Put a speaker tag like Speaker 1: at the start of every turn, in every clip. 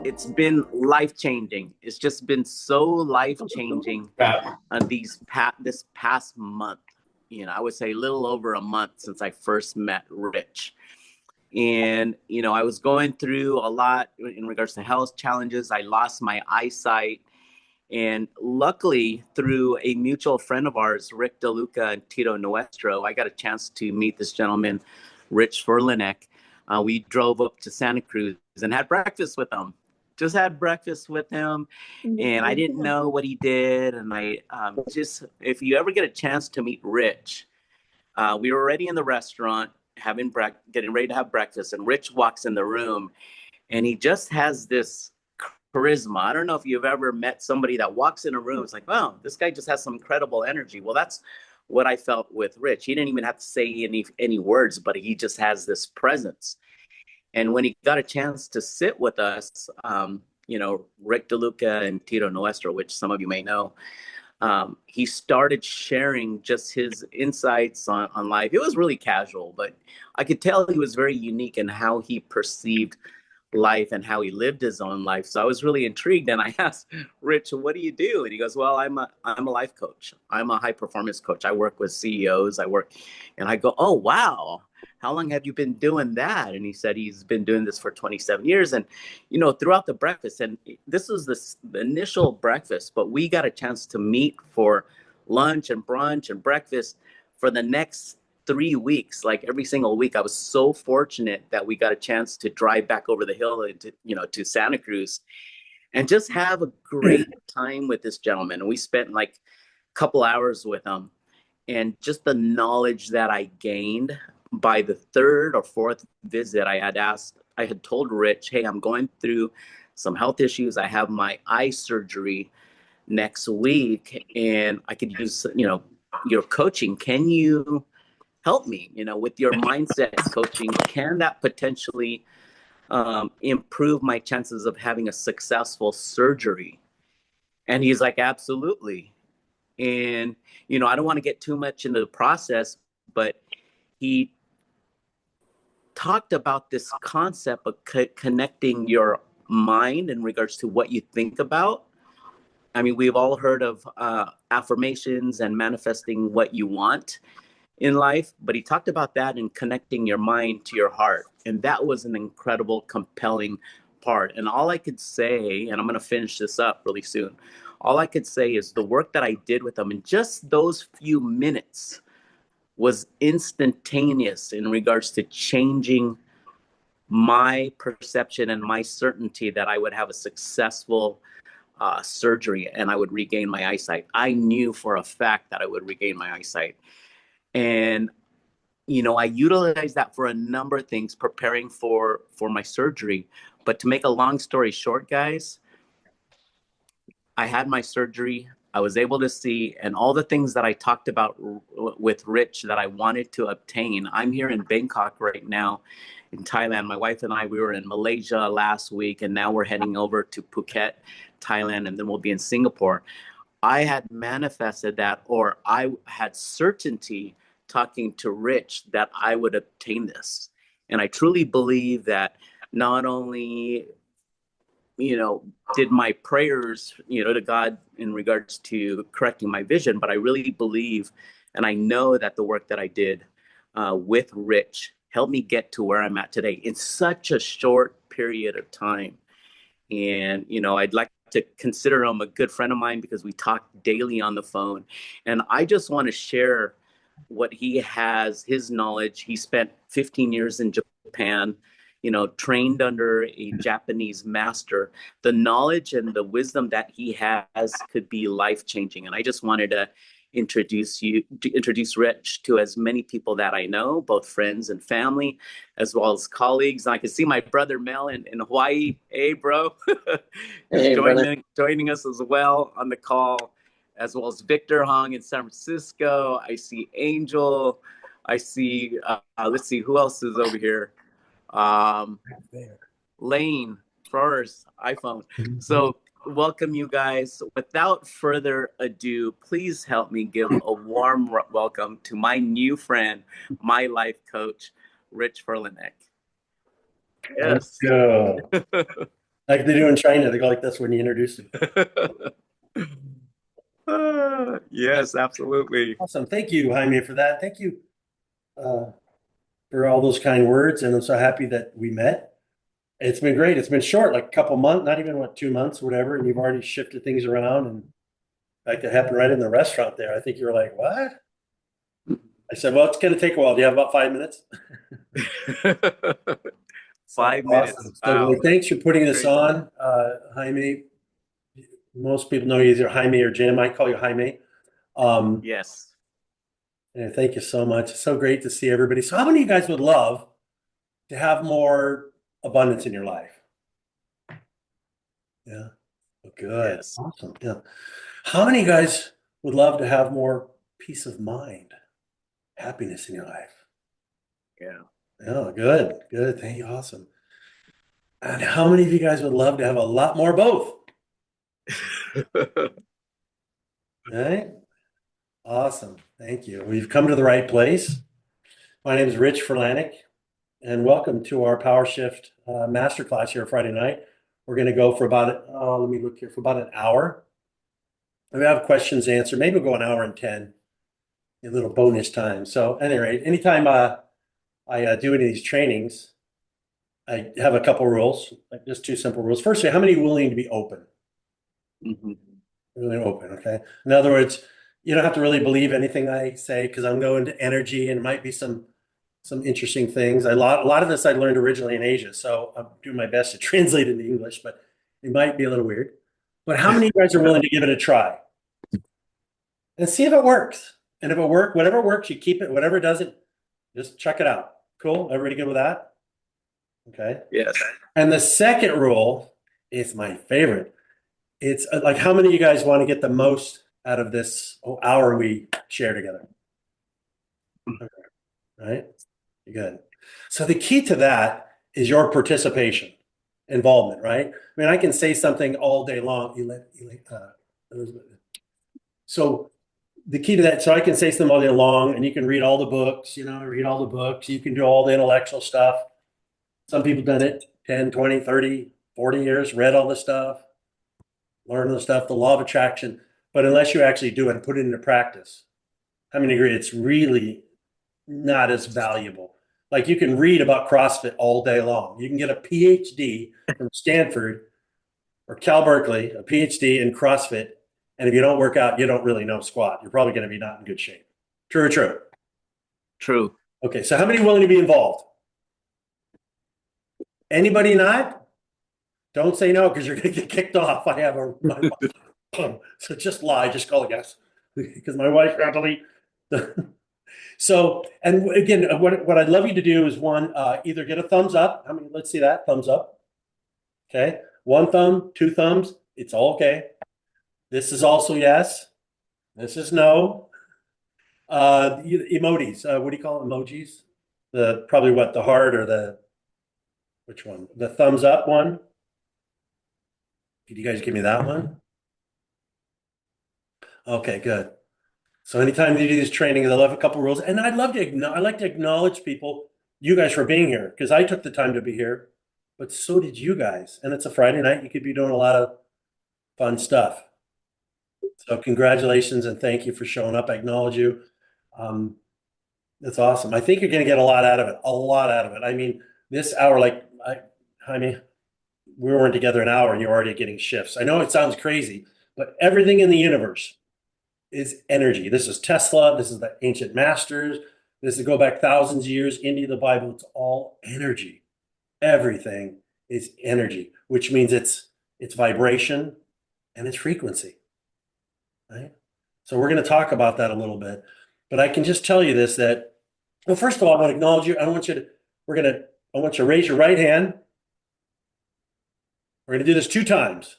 Speaker 1: it's been life changing. It's just been so life changing this past month. I would say a little over a month since I first met Rich. And, I was going through a lot in regards to health challenges. I lost my eyesight. And luckily, through a mutual friend of ours, Rick DeLuca and Tito Nuestro, I got a chance to meet this gentleman, Rich Furlanek. We drove up to Santa Cruz and had breakfast with him. Just had breakfast with him, and I didn't know what he did. And if you ever get a chance to meet Rich, we were already in the restaurant getting ready to have breakfast, and Rich walks in the room, and he just has this charisma. I don't know if you've ever met somebody that walks in a room. It's like, wow, this guy just has some incredible energy. Well, that's what I felt with Rich. He didn't even have to say any words, but he just has this presence. And when he got a chance to sit with us, Rick DeLuca and Tito Nuestro, which some of you may know, he started sharing just his insights on life. It was really casual, but I could tell he was very unique in how he perceived life and how he lived his own life. So I was really intrigued, and I asked Rich, "What do you do?" And he goes, "Well, I'm a life coach. I'm a high performance coach. I work with CEOs. And I go, "Oh, wow. How long have you been doing that?" And he said he's been doing this for 27 years. And throughout the breakfast, and this was the initial breakfast, but we got a chance to meet for lunch and brunch and breakfast for the next 3 weeks. Like every single week, I was so fortunate that we got a chance to drive back over the hill to Santa Cruz and just have a great time with this gentleman. And we spent like a couple hours with him, and just the knowledge that I gained by the third or fourth visit. I had told Rich, "Hey, I'm going through some health issues. I have my eye surgery next week, and I could use your coaching. Can you help me, with your mindset coaching? Can that potentially improve my chances of having a successful surgery?" And he's like, "Absolutely." And, I don't want to get too much into the process, but he talked about this concept of connecting your mind in regards to what you think about. I mean, we've all heard of affirmations and manifesting what you want in life, but he talked about that and connecting your mind to your heart. And that was an incredible, compelling part. And all I could say, and I'm going to finish this up really soon, all I could say is the work that I did with him in just those few minutes was instantaneous in regards to changing my perception and my certainty that I would have a successful surgery and I would regain my eyesight. I knew for a fact that I would regain my eyesight. And, I utilized that for a number of things preparing for my surgery. But to make a long story short, guys, I had my surgery. I was able to see, and all the things that I talked about with Rich that I wanted to obtain. I'm here in Bangkok right now in Thailand. My wife and I, we were in Malaysia last week, and now we're heading over to Phuket, Thailand, and then we'll be in Singapore. I had manifested that, or I had certainty talking to Rich that I would obtain this. And I truly believe that not only, did my prayers, to God in regards to correcting my vision, but I really believe, and I know that the work that I did with Rich helped me get to where I'm at today in such a short period of time. And, I'd like to consider him a good friend of mine because we talk daily on the phone. And I just want to share what he has, his knowledge. He spent 15 years in Japan, trained under a Japanese master. The knowledge and the wisdom that he has could be life-changing. And I just wanted to introduce Rich to as many people that I know, both friends and family, as well as colleagues. And I can see my brother Mel in Hawaii. Hey, bro, is
Speaker 2: Hey, brother.
Speaker 1: joining us as well on the call, as well as Victor Hong in San Francisco. I see Angel. I see, let's see, who else is over here? Lane first, iPhone. So welcome, you guys. Without further ado, please help me give a warm welcome to my new friend, my life coach, Rich Furlanek.
Speaker 2: Let's
Speaker 1: Yes.
Speaker 2: go. Like they do in China, they go like this when you introduce them.
Speaker 1: Yes, absolutely.
Speaker 2: Awesome. Thank you, Jaime, for that. Thank you uh, for all those kind words. And I'm so happy that we met. It's been great. It's been short, like a couple months, not even what, 2 months, whatever. And you've already shifted things around. And in fact, it happened right in the restaurant there. I think you were like, what? I said, well, it's going to take a while. Do you have about 5 minutes? So
Speaker 1: 5 minutes.
Speaker 2: awesome. So well,
Speaker 1: Wow,
Speaker 2: thanks for putting this
Speaker 1: crazy.
Speaker 2: on, Jaime. Most people know you either Jaime or Jim. I call you Jaime. Um,
Speaker 1: Yes.
Speaker 2: and thank you so much. It's so great to see everybody. So, how many of you guys would love to have more abundance in your life? Yeah. Good.
Speaker 1: Yes.
Speaker 2: Awesome. Yeah. How many of you guys would love to have more peace of mind, happiness in your life?
Speaker 1: Yeah.
Speaker 2: Yeah, good. Good. Thank you. Awesome. And how many of you guys would love to have a lot more both? Right? Awesome. Thank you. We've come to the right place. My name is Rich Ferlanick, and welcome to our Power Shift Masterclass here Friday night. We're going to go for about, let me look here, for about an hour. We have questions answered. Maybe we'll go an hour and 10, a little bonus time. So, at any rate, anytime I do any of these trainings, I have a couple rules, like just two simple rules. Firstly, how many are willing to be open?
Speaker 1: Mhm.
Speaker 2: Really open, okay? In other words, you don't have to really believe anything I say because I'm going to energy and it might be some interesting things. A lot of this I learned originally in Asia, so I'm doing my best to translate it into English, but it might be a little weird. But how many of you guys are willing to give it a try and see if it works? And if it works, whatever works, you keep it. Whatever doesn't, just check it out. Cool. Everybody good with that? Okay.
Speaker 1: Yes.
Speaker 2: And the second rule is my favorite. It's like how many of you guys want to get the most out of this hour we share together? Okay, right? Good. So the key to that is your participation, involvement, right? I mean, I can say something all day long. Elizabeth. So the key to that, so I can say something all day long, and you can read all the books, read all the books. You can do all the intellectual stuff. Some people done it 10, 20, 30, 40 years, read all the stuff, learn the stuff, the law of attraction. But unless you actually do it and put it into practice, how many agree it's really not as valuable? Like you can read about CrossFit all day long. You can get a PhD from Stanford or Cal Berkeley, a PhD in CrossFit. And if you don't work out, you don't really know squat. You're probably going to be not in good shape. True or true?
Speaker 1: True.
Speaker 2: Okay, so how many are willing to be involved? Anybody not? Don't say no because you're going to get kicked off. I have my so just lie, just call it yes, because my wife got to delete. So, and again, what I'd love you to do is one, either get a thumbs up. How many? Let's see that thumbs up. Okay, one thumb, two thumbs. It's all okay. This is also yes. This is no. Emojis. What do you call emojis? The probably what the heart or the which one? The thumbs up one. Could you guys give me that one? Okay, good. So anytime you do these trainings, I love a couple rules, and I like to acknowledge people, you guys for being here because I took the time to be here, but so did you guys. And it's a Friday night; you could be doing a lot of fun stuff. So congratulations and thank you for showing up. I acknowledge you. Um, that's awesome. I think you're going to get a lot out of it. A lot out of it. I mean, this hour, I mean, we weren't together an hour, and you're already getting shifts. I know it sounds crazy, but everything in the universe is energy. This is Tesla. This is the ancient masters. This is go back thousands of years into the Bible. It's all energy. Everything is energy, which means it's vibration and it's frequency, right? So we're going to talk about that a little bit, but I can just tell you this that well, first of all, I want to acknowledge you. I want you to raise your right hand. We're going to do this 2 times.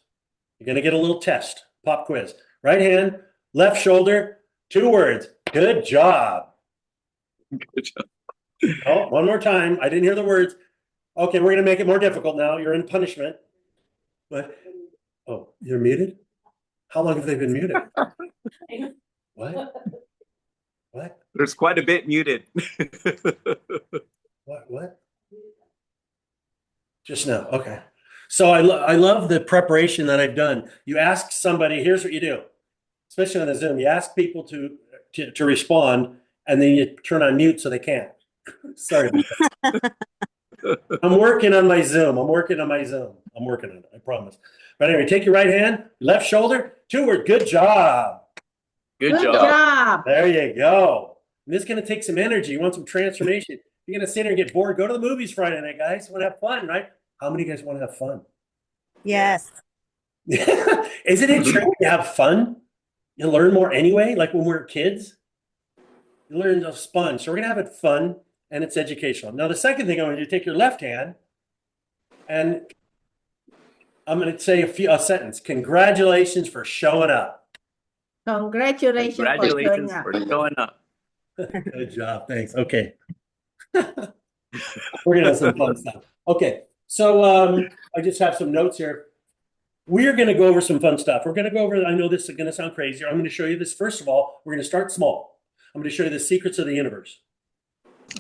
Speaker 2: You're going to get a little test, pop quiz. Right hand, left shoulder, 2 words. Good job.
Speaker 1: Good job.
Speaker 2: Oh, one more time. I didn't hear the words. Okay, we're going to make it more difficult now. You're in punishment. But oh, you're muted? How long have they been muted? What? What?
Speaker 1: There's quite a bit muted.
Speaker 2: What? What? Just now. Okay. So I love the preparation that I've done. You ask somebody, here's what you do, especially on the Zoom. You ask people to respond, and then you turn on mute so they can't. Sorry about that. I'm working on my Zoom. I'm working on it. I promise. But anyway, take your right hand, left shoulder, toward. Good job.
Speaker 1: Good job.
Speaker 2: There you go. And this is going to take some energy. You want some transformation. You're going to sit there and get bored. Go to the movies Friday night, guys. You want to have fun, right? How many of you guys want to have fun?
Speaker 3: Yes.
Speaker 2: Isn't it true when you have fun? You learn more anyway, like when we're kids. You learn to fun. So we're going to have it fun, and it's educational. Now, the second thing I want you to take your left hand, and I'm going to say a sentence. Congratulations for showing up.
Speaker 3: Congratulations
Speaker 1: for showing up.
Speaker 2: Good job. Thanks. Okay. We're going to have some fun stuff. Okay. So I just have some notes here. We're going to go over some fun stuff. We're going to go over, I know this is going to sound crazy. I'm going to show you this. First of all, we're going to start small. I'm going to show you the secrets of the universe. I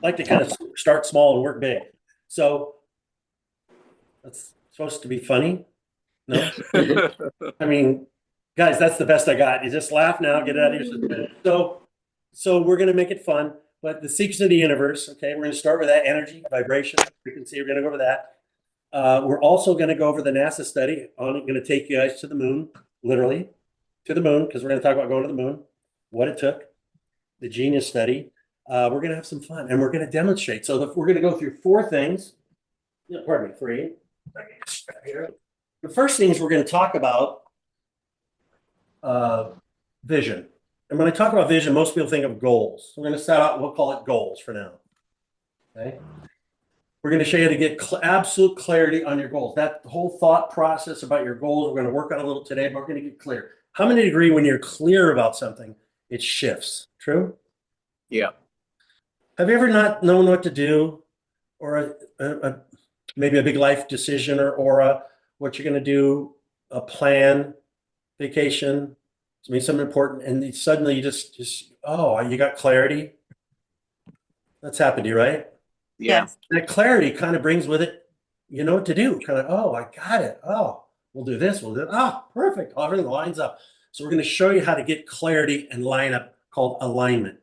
Speaker 2: like to kind of start small and work big. So that's supposed to be funny. No? I mean, guys, that's the best I got. You just laugh now, get it out of your system. So we're going to make it fun. But the secrets of the universe, okay, we're going to start with that energy, vibration, frequency. We're going to go over that. We're also going to go over the NASA study. I'm going to take you guys to the moon, literally, to the moon, because we're going to talk about going to the moon, what it took, the genius study. We're going to have some fun, and we're going to demonstrate. So we're going to go through four things. Pardon me, three. The first thing is we're going to talk about vision. And when I talk about vision, most people think of goals. We're going to start out, we'll call it goals for now. Okay. We're going to show you how to get absolute clarity on your goals. That whole thought process about your goals, we're going to work on a little today, but we're going to get clear. How many agree when you're clear about something, it shifts? True?
Speaker 1: Yeah.
Speaker 2: Have you ever not known what to do, or maybe a big life decision, or what you're going to do, a plan, vacation, something important, and suddenly you just you got clarity? That's happened to you, right?
Speaker 1: Yeah.
Speaker 2: That clarity kind of brings with it, you know what to do. Kind of, I got it. We'll do this. We'll do it. Perfect. Everything lines up. So we're going to show you how to get clarity and line up, called alignment.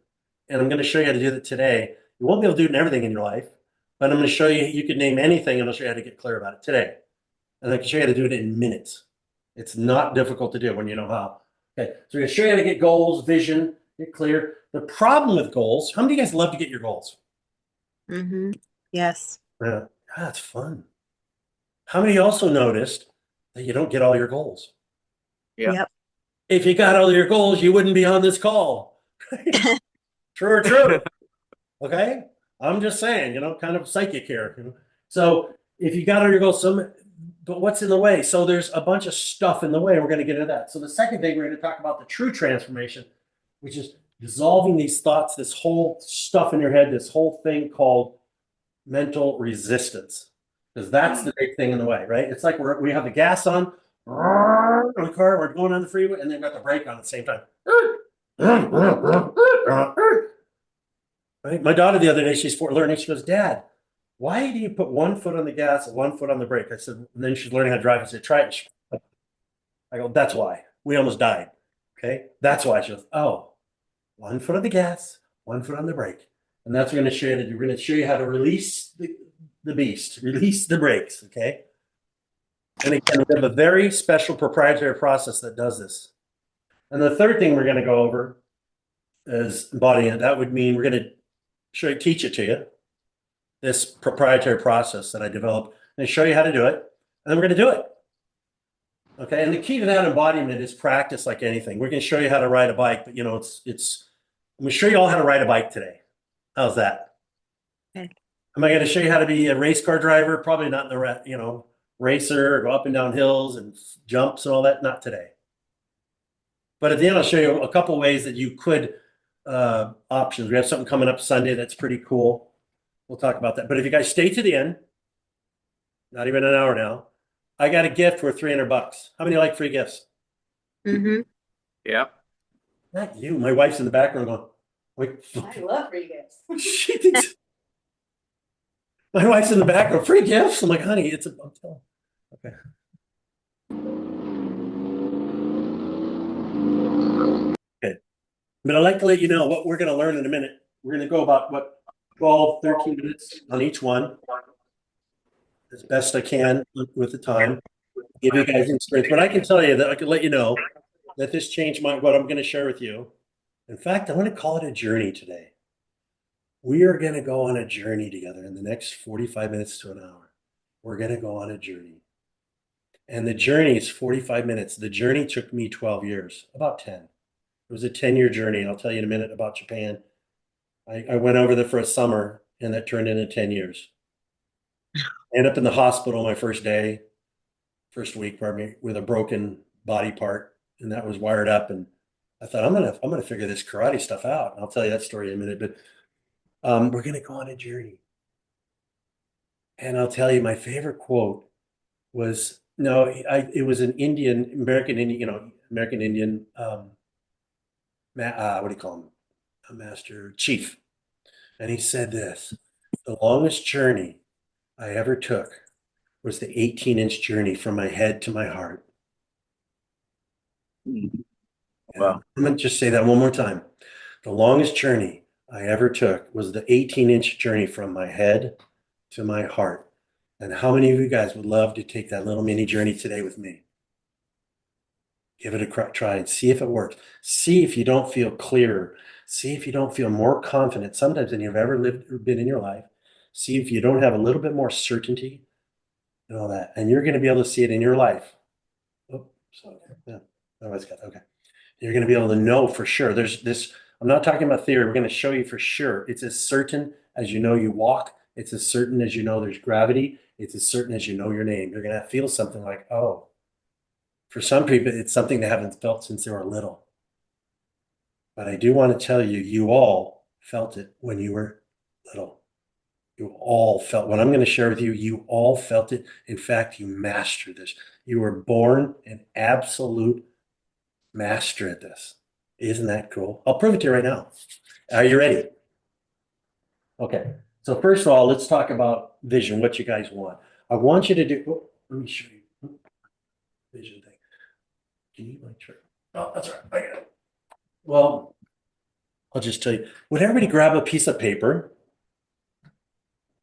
Speaker 2: And I'm going to show you how to do that today. You won't be able to do everything in your life, but I'm going to show you, you could name anything, and I'll show you how to get clear about it today. And I can show you how to do it in minutes. It's not difficult to do when you know how. Okay, so we're going to show you how to get goals, vision, get clear. The problem with goals, how many of you guys love to get your goals?
Speaker 3: Mm-hmm. Yes.
Speaker 2: Yeah, that's fun. How many also noticed that you don't get all your goals?
Speaker 1: Yeah.
Speaker 3: Yep.
Speaker 2: If you got all your goals, you wouldn't be on this call. True or true? Okay, I'm just saying, kind of psychic here. So if you got all your goals, but what's in the way? So there's a bunch of stuff in the way. We're going to get into that. So the second thing, we're going to talk about the true transformation, which is dissolving these thoughts, this whole stuff in your head, this whole thing called mental resistance, because that's the big thing in the way, right? It's like we have the gas on the car, we're going on the freeway, and then we've got the brake on at the same time. Right? My daughter the other day, she's learning, she goes, Dad, why do you put one foot on the gas and one foot on the brake? I said, and then she's learning how to drive. I said, try it. I go, that's why. We almost died. Okay? That's why. She goes, one foot on the gas, one foot on the brake. And that's what we're going to show you. We're going to show you how to release the beast, release the brakes, okay? And again, we have a very special proprietary process that does this. And the third thing we're going to go over is embodying it. That would mean we're going to teach it to you, this proprietary process that I developed, and show you how to do it. And then we're going to do it. Okay, and the key to that embodiment is practice, like anything. We're going to show you how to ride a bike, but I'm going to show you all how to ride a bike today. How's that?
Speaker 3: Okay.
Speaker 2: Am I going to show you how to be a race car driver? Probably not in the racer, or go up and down hills and jumps and all that. Not today. But at the end, I'll show you a couple ways that you could options. We have something coming up Sunday that's pretty cool. We'll talk about that. But if you guys stay to the end, not even an hour now, I got a gift worth $300. How many like free gifts?
Speaker 3: Mm-hmm.
Speaker 1: Yeah.
Speaker 2: Not you. My wife's in the background going, wait.
Speaker 3: I love free gifts.
Speaker 2: She thinks. My wife's in the background, free gifts. I'm like, honey, I'm telling. Okay. Okay. But I'd like to let you know what we're going to learn in a minute. We're going to go about 12, 13 minutes on each one, as best I can with the time. Give you guys experience. But I can tell you that I can let you know that this changed what I'm going to share with you. In fact, I want to call it a journey today. We are going to go on a journey together in the next 45 minutes to an hour. We're going to go on a journey. And the journey is 45 minutes. The journey took me 12 years, about 10. It was a 10-year journey. I'll tell you in a minute about Japan. I went over there for a summer, and that turned into 10 years. Ended up in the hospital my first week, pardon me, with a broken body part, and that was wired up. And I thought, I'm gonna figure this karate stuff out. And I'll tell you that story in a minute. But we're gonna go on a journey. And I'll tell you, my favorite quote was it was an American Indian, what do you call him? A master chief. And he said this: the longest journey I ever took was the 18-inch journey from my head to my heart.
Speaker 1: Wow.
Speaker 2: I'm going to just say that one more time. The longest journey I ever took was the 18-inch journey from my head to my heart. And how many of you guys would love to take that little mini journey today with me? Give it a try and see if it works. See if you don't feel clearer. See if you don't feel more confident sometimes than you've ever lived or been in your life. See if you don't have a little bit more certainty and all that. And you're going to be able to see it in your life. Oh, so yeah. Oh, it's got okay. You're going to be able to know for sure. There's this, I'm not talking about theory. We're going to show you for sure. It's as certain as you know you walk. It's as certain as you know there's gravity. It's as certain as you know your name. You're going to feel something like, oh, for some people, it's something they haven't felt since they were little. But I do want to tell you, you all felt it when you were little. You all felt what I'm going to share with you. You all felt it. In fact, you mastered this. You were born an absolute master at this. Isn't that cool? I'll prove it to you right now. Are you ready? Okay. So first of all, let's talk about vision, what you guys want. I want you to do, let me show you. Vision thing. Can you my trick? Oh, that's right. I got it. Well, I'll just tell you. Would everybody grab a piece of paper?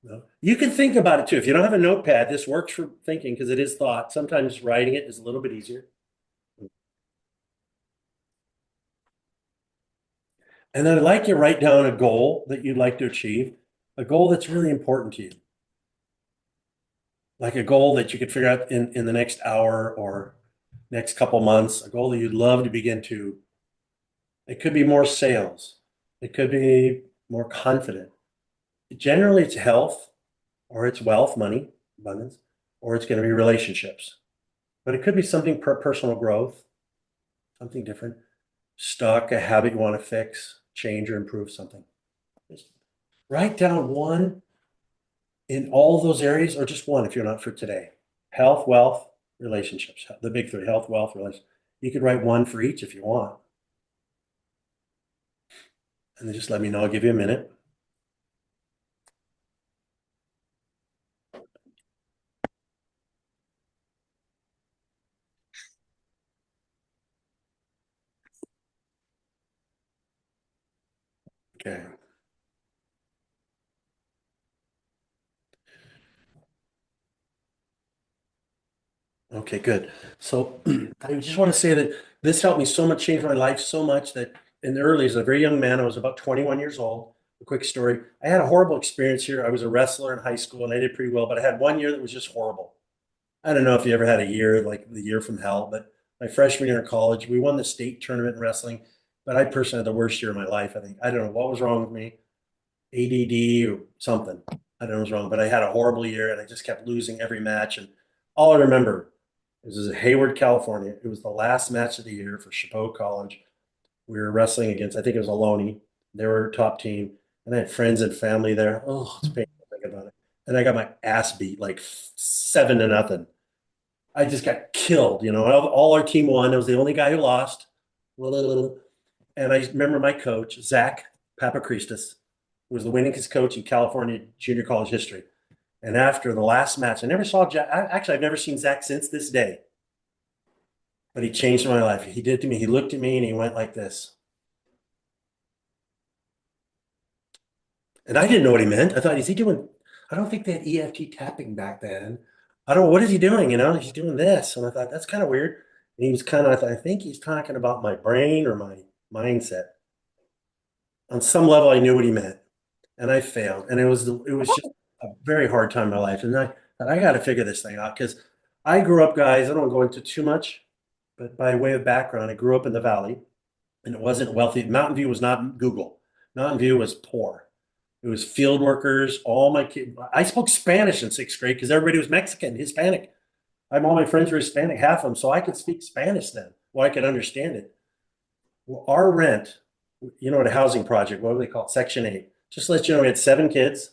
Speaker 2: No. You can think about it too. If you don't have a notepad, this works for thinking because it is thought. Sometimes writing it is a little bit easier. And then I'd like you to write down a goal that you'd like to achieve, a goal that's really important to you. Like a goal that you could figure out in the next hour or next couple months, a goal that you'd love to begin to. It could be more sales. It could be more confident. Generally, it's health or it's wealth, money, abundance, or it's going to be relationships. But it could be something personal growth, something different. Stuck, a habit you want to fix, change, or improve something. Just write down one in all those areas, or just one if you're not for today. Health, wealth, relationships. The big three: health, wealth, relationships. You could write one for each if you want. And then just let me know. I'll give you a minute. Okay. Okay, good. So I just want to say that this helped me so much, change my life so much that in the early, as a very young man, I was about 21 years old. A quick story. I had a horrible experience here. I was a wrestler in high school and I did pretty well, but I had one year that was just horrible. I don't know if you ever had a year like the year from hell, but my freshman year in college, we won the state tournament in wrestling, but I personally had the worst year of my life. I think, I don't know what was wrong with me, ADD or something. I don't know what was wrong, but I had a horrible year and I just kept losing every match. And all I remember, this is in Hayward, California. It was the last match of the year for Chapeau College. We were wrestling against, I think it was Ohlone. They were a top team. And I had friends and family there. Oh, it's painful to think about it. And I got my ass beat like 7-0. I just got killed. All our team won. I was the only guy who lost. And I remember my coach, Zach Papakristis, who was the winningest coach in California junior college history. And after the last match, I never saw Jack. Actually, I've never seen Zach since this day. But he changed my life. He did to me. He looked at me and he went like this. And I didn't know what he meant. I thought, is he doing? I don't think they had EFT tapping back then. I don't know. What is he doing? You know, he's doing this. And I thought, that's kind of weird. And he was kind of, I think he's talking about my brain or my mindset. On some level, I knew what he meant. And I failed. And it was just a very hard time in my life. And I thought, I got to figure this thing out because I grew up, guys, I don't go into too much, but by way of background, I grew up in the Valley and it wasn't wealthy. Mountain View was not Google. Mountain View was poor. It was field workers. All my kids. I spoke Spanish in sixth grade because everybody was Mexican, Hispanic. All my friends were Hispanic, half of them, so I could speak Spanish then. Well, I could understand it. Well, our rent, you know, what a housing project, what do they call it? Section 8. Just to let you know, we had 7 kids,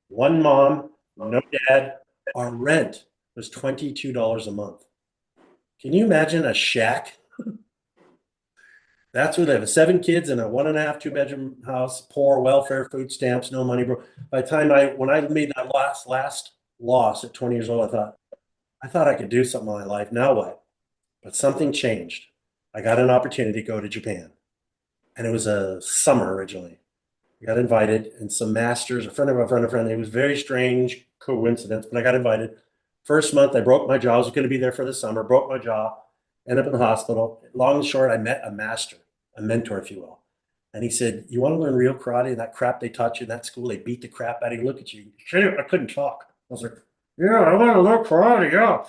Speaker 2: 1 mom, no dad. Our rent was $22 a month. Can you imagine a shack? That's where they have 7 kids in a 1.5, 2-bedroom house, poor, welfare, food stamps, no money, bro. By the time when I made that last loss at 20 years old, I thought I could do something in my life. Now what? But something changed. I got an opportunity to go to Japan. And it was a summer originally. I got invited, and some masters, a friend of a friend of a friend. It was a very strange coincidence, but I got invited. First month, I broke my jaw. I was going to be there for the summer, broke my jaw, ended up in the hospital. Long and short, I met a master, a mentor, if you will. And he said, you want to learn real karate and that crap they taught you in that school? They beat the crap out of you. Look at you. I couldn't talk. I was like, yeah, I want to learn karate, yeah.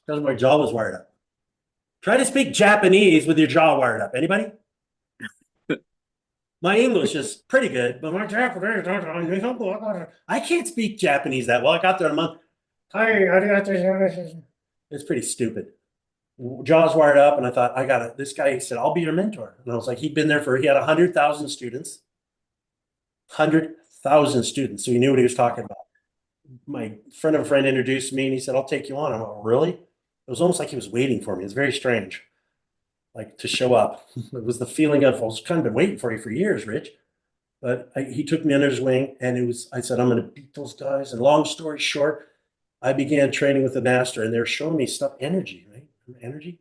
Speaker 2: Because my jaw was wired up. Try to speak Japanese with your jaw wired up. Anybody? My English is pretty good, but my Japanese, I can't speak Japanese that well. I got there in a month. It's pretty stupid. Jaws wired up, and I thought, I got it. This guy said, I'll be your mentor. And I was like, he had 100,000 students. 100,000 students. So he knew what he was talking about. My friend of a friend introduced me, and he said, I'll take you on. I'm like, really? It was almost like he was waiting for me. It's very strange, like to show up. It was the feeling of, I was kind of been waiting for you for years, Rich. But he took me under his wing, and I said, I'm going to beat those guys. And long story short, I began training with the master, and they're showing me stuff, energy, right? Energy.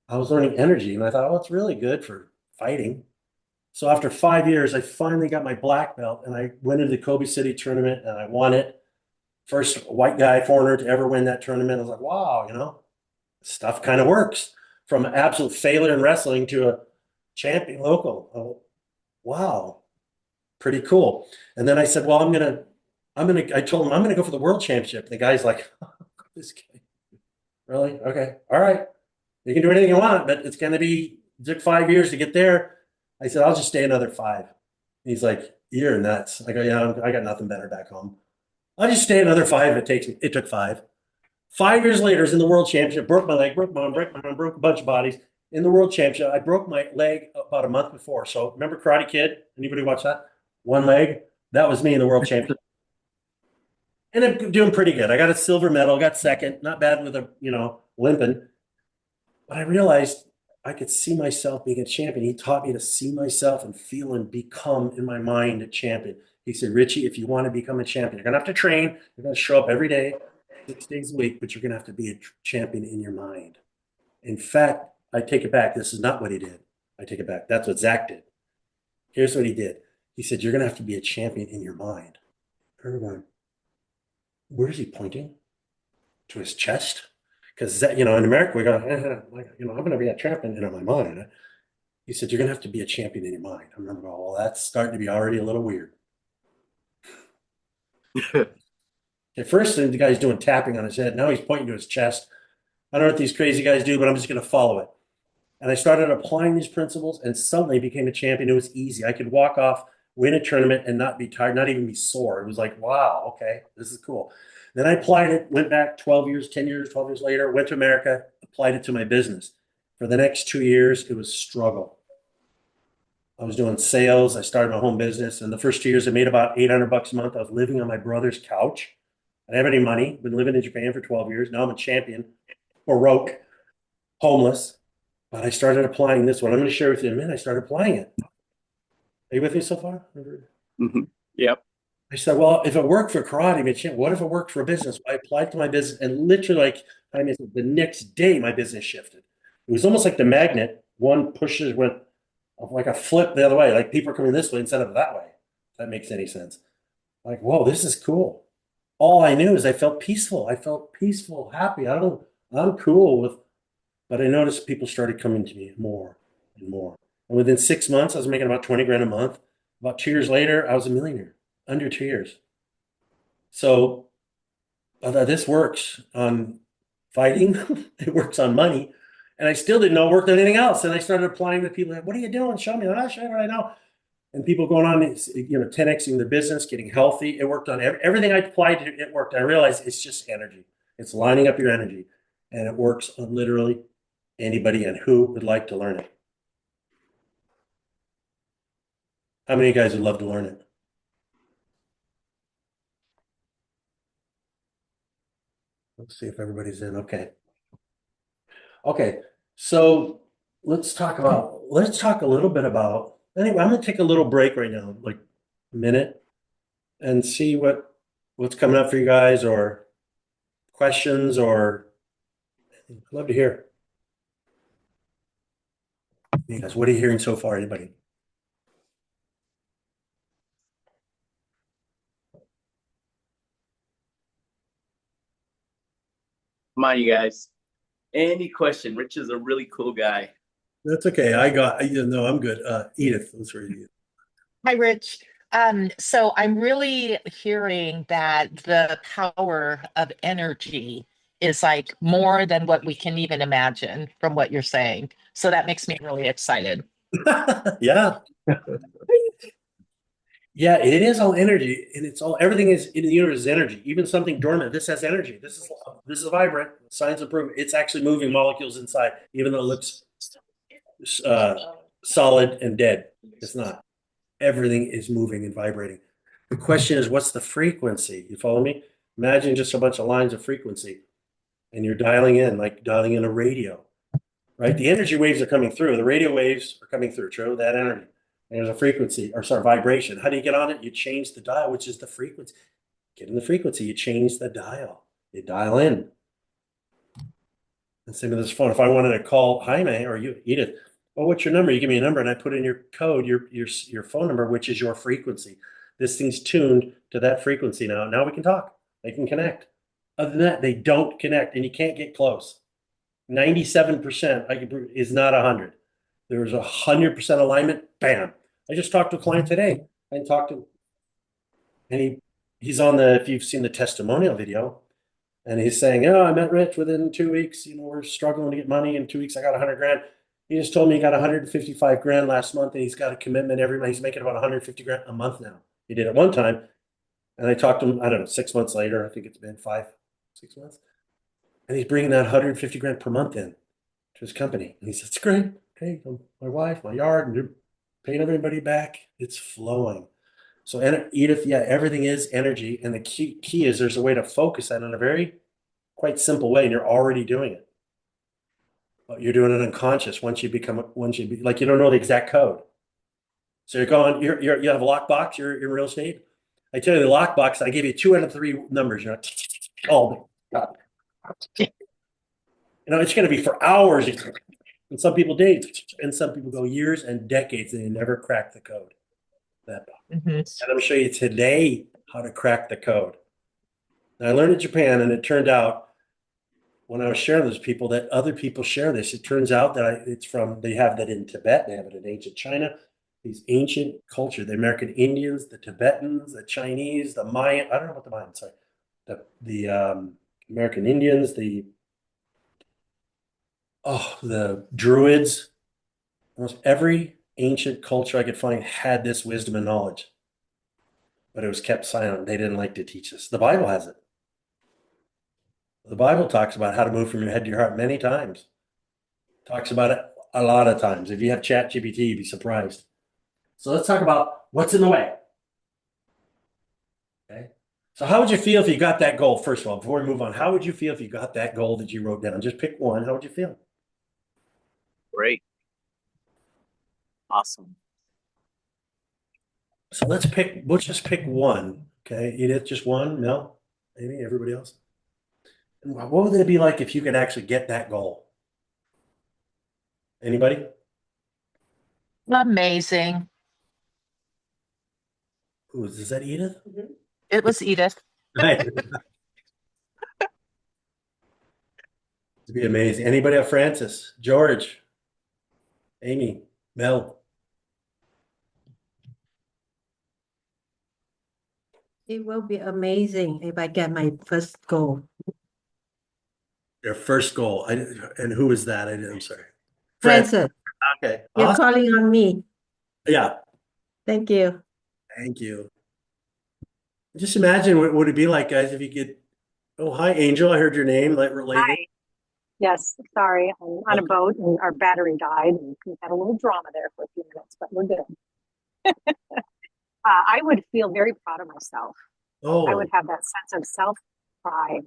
Speaker 2: I was learning energy, and I thought, oh, it's really good for fighting. So after 5 years, I finally got my black belt, and I went into the Kobe City tournament, and I won it. First white guy, foreigner to ever win that tournament. I was like, wow, stuff kind of works. From an absolute failure in wrestling to a champion local. Oh, wow, pretty cool. And then I said, well, I told him I'm gonna go for the world championship. The guy's like, this guy, really? Okay, all right. You can do anything you want, but it took 5 years to get there. I said, I'll just stay another 5. He's like, you're nuts. I go, yeah, I got nothing better back home. I'll just stay another 5 if it takes me. It took 5. 5 years later, I was in the world championship, broke my leg, broke my arm, broke a bunch of bodies. In the world championship, I broke my leg about a month before. So remember Karate Kid? Anybody watch that? One leg? That was me in the world championship. And I'm doing pretty good. I got a silver medal, got second, not bad with limping. But I realized I could see myself being a champion. He taught me to see myself and feel and become in my mind a champion. He said, Richie, if you want to become a champion, you're going to have to train. You're going to show up every day, 6 days a week, but you're going to have to be a champion in your mind. In fact, I take it back. This is not what he did. I take it back. That's what Zach did. Here's what he did. He said, you're going to have to be a champion in your mind. Everyone, where is he pointing? To his chest? Because, in America, we go, I'm going to be a champion in my mind. He said, you're going to have to be a champion in your mind. I remember, well, that's starting to be already a little weird. At first, the guy's doing tapping on his head. Now he's pointing to his chest. I don't know what these crazy guys do, but I'm just going to follow it. And I started applying these principles and suddenly became a champion. It was easy. I could walk off, win a tournament and not be tired, not even be sore. It was like, wow, okay, this is cool. Then I applied it, went back 12 years, 10 years, 12 years later, went to America, applied it to my business. For the next 2 years, it was struggle. I was doing sales. I started my home business. And the first 2 years, I made about $800 a month. I was living on my brother's couch. I didn't have any money. Been living in Japan for 12 years. Now I'm a champion, Baroque, homeless. But I started applying this one. I'm going to share with you in a minute. I started applying it. Are you with me so far?
Speaker 1: Mm-hmm. Yep.
Speaker 2: I said, well, if it worked for karate, Mitch, what if it worked for a business? I applied to my business and literally like, I mean, the next day my business shifted. It was almost like the magnet. One pushes went like a flip the other way. Like people are coming this way instead of that way. If that makes any sense. Like, whoa, this is cool. All I knew is I felt peaceful. I felt peaceful, happy. I'm cool with, but I noticed people started coming to me more and more. And within 6 months, I was making about 20 grand a month. About 2 years later, I was a millionaire under 2 years. So this works on fighting. It works on money. And I still didn't know it worked on anything else. And I started applying to people like, what are you doing? Show me. I'll show you what I know. And people going on, 10xing their business, getting healthy. It worked on everything I applied to. It worked. I realized it's just energy. It's lining up your energy. And it works on literally anybody and who would like to learn it. How many of you guys would love to learn it? Let's see if everybody's in. Okay. Okay. So let's talk a little bit about, anyway, I'm going to take a little break right now, like a minute, and see what's coming up for you guys or questions or I'd love to hear. You guys, what are you hearing so far? Anybody?
Speaker 1: Come on, you guys. Any question? Rich is a really cool guy.
Speaker 2: That's okay. No, I'm good. Edith, let's read you.
Speaker 4: Hi, Rich. So I'm really hearing that the power of energy is like more than what we can even imagine from what you're saying. So that makes me really excited.
Speaker 2: Yeah. Yeah, it is all energy, and everything is in the universe is energy. Even something dormant, this has energy. This is vibrant. Science of proof it's actually moving molecules inside, even though it looks uh, solid and dead. It's not. Everything is moving and vibrating. The question is, what's the frequency? You follow me? Imagine just a bunch of lines of frequency, and you're dialing in, like dialing in a radio, right? The energy waves are coming through. The radio waves are coming through. True, that energy. There's a frequency, or sorry, vibration. How do you get on it? You change the dial, which is the frequency. Get in the frequency, you change the dial. You dial in. And same with this phone. If I wanted to call Jaime or you, Edith, oh, what's your number? You give me a number, and I put in your code, your phone number, which is your frequency. This thing's tuned to that frequency now. Now we can talk. They can connect. Other than that, they don't connect, and you can't get close. 97% is not 100. There's 100% alignment. Bam. I just talked to a client today. I talked to him, and he's on if you've seen the testimonial video, and he's saying, "Oh, I met Rich within 2 weeks. We're struggling to get money. In 2 weeks, I got 100 grand." He just told me he got 155 grand last month, and he's got a commitment every month. He's making about 150 grand a month now. He did it one time, and I talked to him. I don't know, 6 months later. I think it's been 6 months, and he's bringing that 150 grand per month in to his company, and he says, "It's great. Okay, my wife, my yard, and you're paying everybody back. It's flowing." So, Edith, yeah, everything is energy, and the key is there's a way to focus that in a very quite simple way, and you're already doing it. But you're doing it unconscious once you like you don't know the exact code. So you're going, you have a lockbox. You're in real estate. I tell you the lockbox. I give you 2 out of 3 numbers. Oh my God. It's going to be for hours. And some people date, and some people go years and decades, and they never crack the code. And I'm going to show you today how to crack the code. Now, I learned in Japan, and it turned out when I was sharing with people that other people share this. It turns out that they have that in Tibet, they have it in ancient China, these ancient culture, the American Indians, the Tibetans, the Chinese, the Mayan. I don't know about the Mayans, sorry. The American Indians, the Druids. Almost every ancient culture I could find had this wisdom and knowledge, but it was kept silent. They didn't like to teach us. The Bible has it. The Bible talks about how to move from your head to your heart many times. Talks about it a lot of times. If you have Chat GPT, you'd be surprised. So let's talk about what's in the way. Okay. So how would you feel if you got that goal? First of all, before we move on, how would you feel if you got that goal that you wrote down? Just pick one. How would you feel?
Speaker 1: Great. Awesome.
Speaker 2: So let's just pick one. Okay, Edith, just one. Mel, maybe everybody else. And what would it be like if you could actually get that goal? Anybody?
Speaker 4: Amazing.
Speaker 2: Ooh, is that Edith?
Speaker 4: It was Edith.
Speaker 2: Right. It'd be amazing. Anybody else? Francis, George, Amy, Mel.
Speaker 3: It will be amazing if I get my first goal.
Speaker 2: Their first goal. And who is that? I'm sorry.
Speaker 3: Francis,
Speaker 2: Okay.
Speaker 3: you're
Speaker 2: Awesome.
Speaker 3: calling on me.
Speaker 2: Yeah.
Speaker 3: Thank you.
Speaker 2: Thank you. Just imagine what would it be like, guys, if you could. Oh, hi, Angel. I heard your name lately.
Speaker 5: Hi. Yes, sorry, I'm on a
Speaker 2: Okay.
Speaker 5: boat and our battery died and we had a little drama there for a few minutes, but we're good. I would feel very proud of myself. I
Speaker 2: Oh,
Speaker 5: would have that sense of self-pride.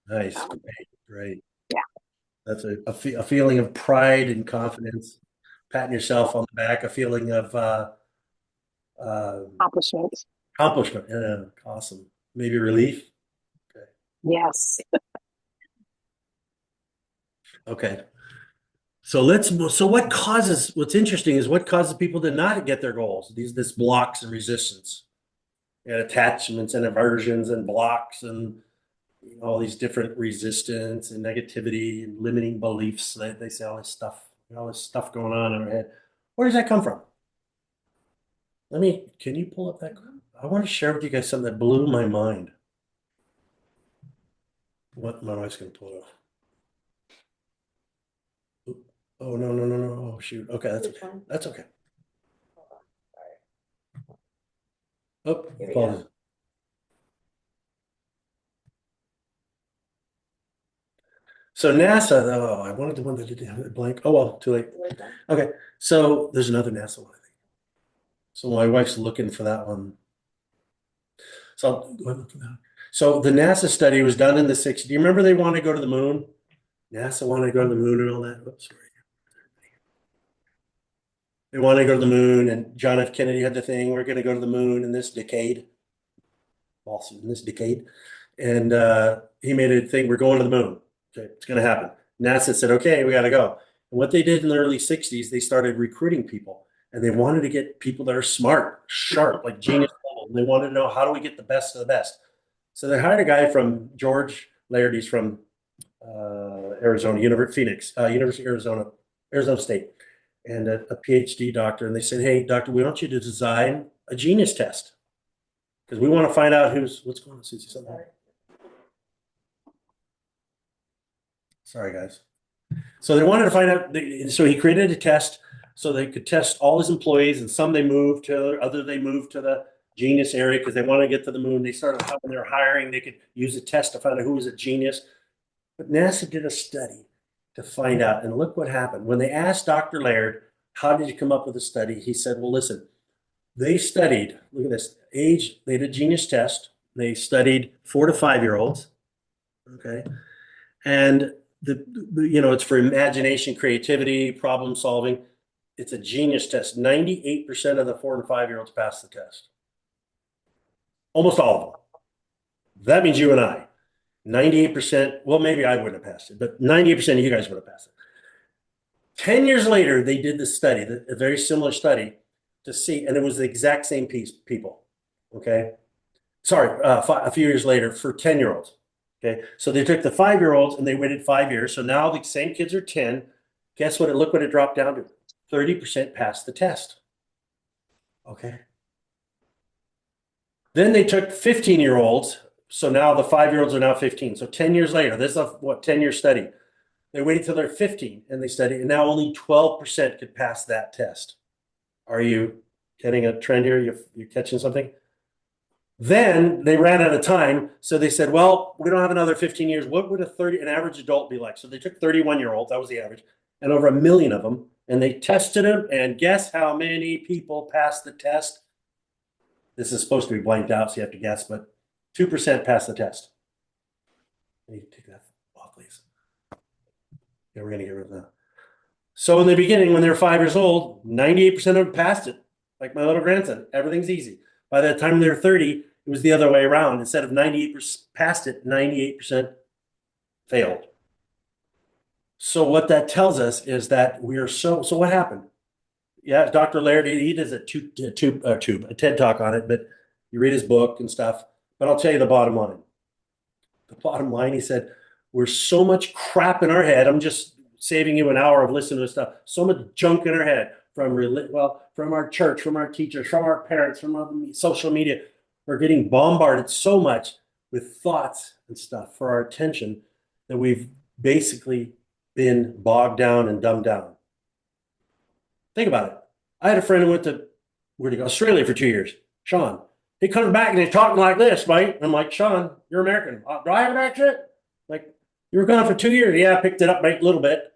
Speaker 2: nice.
Speaker 5: So,
Speaker 2: Great. Great.
Speaker 5: yeah,
Speaker 2: That's a feeling of pride and confidence, patting yourself on the back, a feeling of
Speaker 5: accomplishment.
Speaker 2: accomplishment. Yeah, awesome. Maybe relief. Okay.
Speaker 5: Yes.
Speaker 2: Okay. So what's interesting is what causes people to not get their goals, this blocks and resistance and attachments and aversions and blocks and all these different resistance and negativity and limiting beliefs. They say all this stuff going on in our head. Where does that come from? Can you pull up that? I want to share with you guys something that blew my mind. What my wife's gonna pull it off. Oh, no, no, no, no. Oh, shoot. Okay, that's okay. That's okay. Oh, pause. So NASA, oh, I wanted the one that didn't have it blank. Oh, well, too late. Okay, so there's another NASA one, I think. So my wife's looking for that one. So I'll go ahead and look for that. So the NASA study was done in the 60s. Do you remember they wanted to go to the moon? NASA wanted to go to the moon and all that. Oops, sorry. They wanted to go to the moon, and John F. Kennedy had the thing, we're going to go to the moon in this decade. Also in this decade. And he made a thing, we're going to the moon. Okay, it's going to happen. NASA said, okay, we got to go. And what they did in the early 60s, they started recruiting people. And they wanted to get people that are smart, sharp, like genius level. And they wanted to know, how do we get the best of the best? So they hired a guy from George Laird. He's from Arizona, University of Arizona State, and a PhD doctor. And they said, hey, doctor, we want you to design a genius test because we want to find out what's going on, Susie. Something. Sorry, guys. So they wanted to find out. So he created a test so they could test all his employees, and some they moved to, they moved to the genius area because they want to get to the moon. They started, when they were hiring, they could use a test to find out who was a genius. But NASA did a study to find out, and look what happened. When they asked Dr. Laird, how did you come up with the study? He said, well, listen, they studied, look at this, age, they did a genius test. They studied 4 to 5-year-olds, okay? And it's for imagination, creativity, problem solving. It's a genius test. 98% of the 4 and 5-year-olds passed the test. Almost all of them. That means you and I. 98%, well, maybe I wouldn't have passed it, but 98% of you guys would have passed it. 10 years later, they did this study, a very similar study, to see, and it was the exact same people, okay? Sorry, a few years later for 10-year-olds, okay? So they took the 5-year-olds and they waited 5 years. So now the same kids are 10. Guess what? Look what it dropped down to. 30% passed the test, okay? Then they took 15-year-olds. So now the 5-year-olds are now 15. So 10 years later, this is a 10-year study. They waited till they're 15 and they studied, and now only 12% could pass that test. Are you getting a trend here? You're catching something? Then they ran out of time. So they said, well, we don't have another 15 years. What would an average adult be like? So they took 31-year-olds, that was the average, and over 1 million of them, and they tested them, and guess how many people passed the test? This is supposed to be blanked out, so you have to guess, but 2% passed the test. Can you take that off, please? Yeah, we're going to get rid of that. So in the beginning, when they were 5 years old, 98% of them passed it. Like my little grandson, everything's easy. By the time they're 30, it was the other way around. Instead of 98% passed it, 98% failed. So what that tells us is that we are so what happened? Yeah, Dr. Laird, he does a TED talk on it, but you read his book and stuff. But I'll tell you the bottom line. The bottom line, he said, we're so much crap in our head. I'm just saving you an hour of listening to stuff. So much junk in our head from from our church, from our teachers, from our parents, from our social media. We're getting bombarded so much with thoughts and stuff for our attention that we've basically been bogged down and dumbed down. Think about it. I had a friend who went to Australia for 2 years. Sean. He comes back and he's talking like this, mate. I'm like, Sean, you're American. Do I have an accent? Like, you were gone for 2 years. Yeah, I picked it up, mate, a little bit.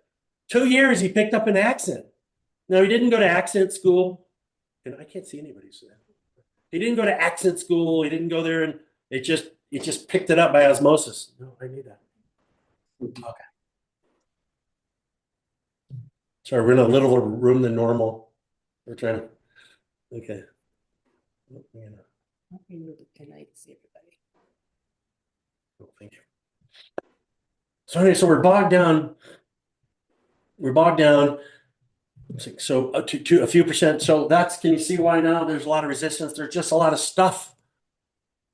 Speaker 2: 2 years, he picked up an accent. Now, he didn't go to accent school. And I can't see anybody say that. He didn't go to accent school. He didn't go there, and it just picked it up by osmosis. No, I knew that. Okay. Sorry, we're in a little room than normal. We're trying to, okay.
Speaker 3: Can I see everybody?
Speaker 2: Oh, thank you. So anyway, so we're bogged down. We're bogged down. So to a few percent. So can you see why now there's a lot of resistance? There's just a lot of stuff.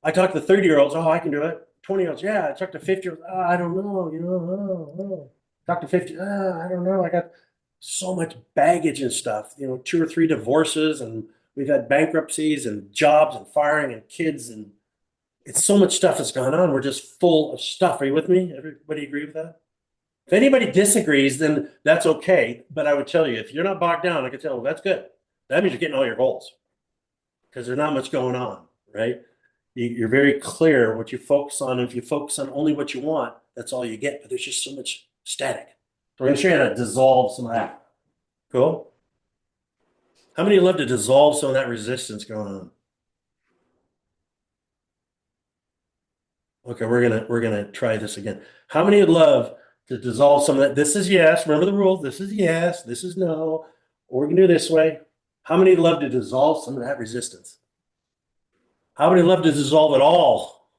Speaker 2: I talk to 30-year-olds. Oh, I can do it. 20-year-olds. Yeah. I talk to 50-year-olds. Oh, I don't know. Talk to 50. I don't know. I got so much baggage and stuff. 2 or 3 divorces, and we've had bankruptcies and jobs and firing and kids, and it's so much stuff that's gone on. We're just full of stuff. Are you with me? Everybody agree with that? If anybody disagrees, then that's okay. But I would tell you, if you're not bogged down, I could tell, well, that's good. That means you're getting all your goals because there's not much going on, right? You're very clear what you focus on. If you focus on only what you want, that's all you get. But there's just so much static. So we're going to show you how to dissolve some of that. Cool? How many love to dissolve some of that resistance going on? Okay, we're gonna try this again. How many would love to dissolve some of that? This is yes. Remember the rules. This is yes. This is no. Or we can do it this way. How many would love to dissolve some of that resistance? How many love to dissolve it all?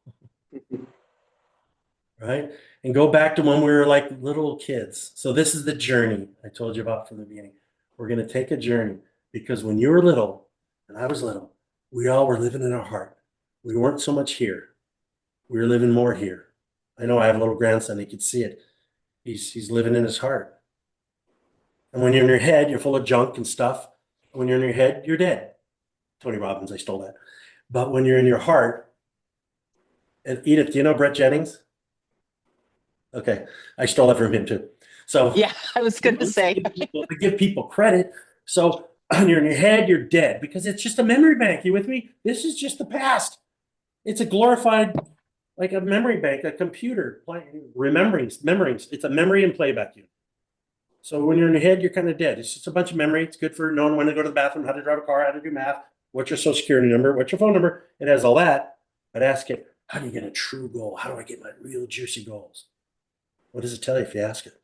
Speaker 2: Right? And go back to when we were like little kids. So this is the journey I told you about from the beginning. We're gonna take a journey because when you were little and I was little, we all were living in our heart. We weren't so much here. We were living more here. I know I have a little grandson. He could see it. He's living in his heart. And when you're in your head, you're full of junk and stuff. When you're in your head, you're dead. Tony Robbins, I stole that. But when you're in your heart, and Edith, do you know Brett Jennings? Okay, I stole that from him too. So
Speaker 4: Yeah, I was going to say.
Speaker 2: give people credit. So when you're in your head, you're dead because it's just a memory bank. You with me? This is just the past. It's a glorified, like a memory bank, a computer, memories. It's a memory and playback unit. So when you're in your head, you're kind of dead. It's just a bunch of memory. It's good for knowing when to go to the bathroom, how to drive a car, how to do math, what's your social security number, what's your phone number. It has all that. But ask it, how do you get a true goal? How do I get my real juicy goals? What does it tell you if you ask it?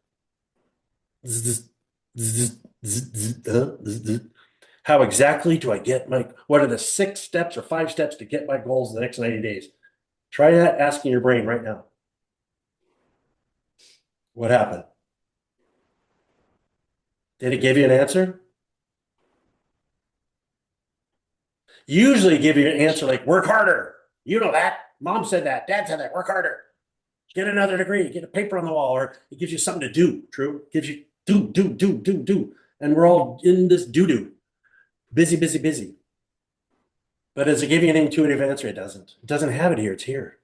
Speaker 2: How exactly do I get what are the 6 steps or 5 steps to get my goals in the next 90 days? Try that asking your brain right now. What happened? Did it give you an answer? Usually give you an answer like work harder. You know that. Mom said that. Dad said that. Work harder. Get another degree. Get a paper on the wall. Or it gives you something to do. True. It gives you do. And we're all in this do. Busy. But does it give you an intuitive answer? It doesn't. It doesn't have it here. It's here.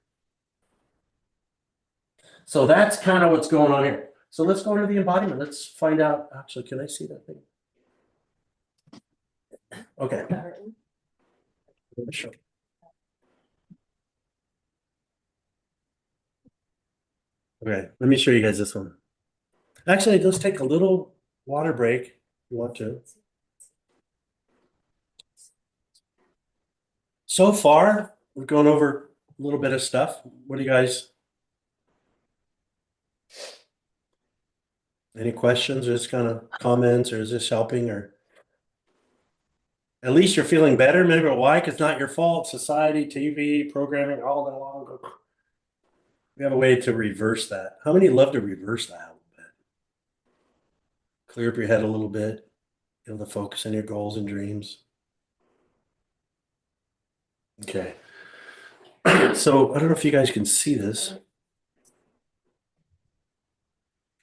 Speaker 2: So that's kind of what's going on here. So let's go into the embodiment. Let's find out. Actually, can I see that thing? Okay. Sure. Okay, let me show you guys this one. Actually, let's take a little water break if you want to. So far, we've gone over a little bit of stuff. What do you guys? Any questions or just kind of comments, or is this helping? And At least you're feeling better. Maybe why? Because it's not your fault. Society, TV, programming, all that long. We have a way to reverse that. How many love to reverse that a little bit? Clear up your head a little bit. Be able to focus on your goals and dreams. Okay. So I don't know if you guys can see this.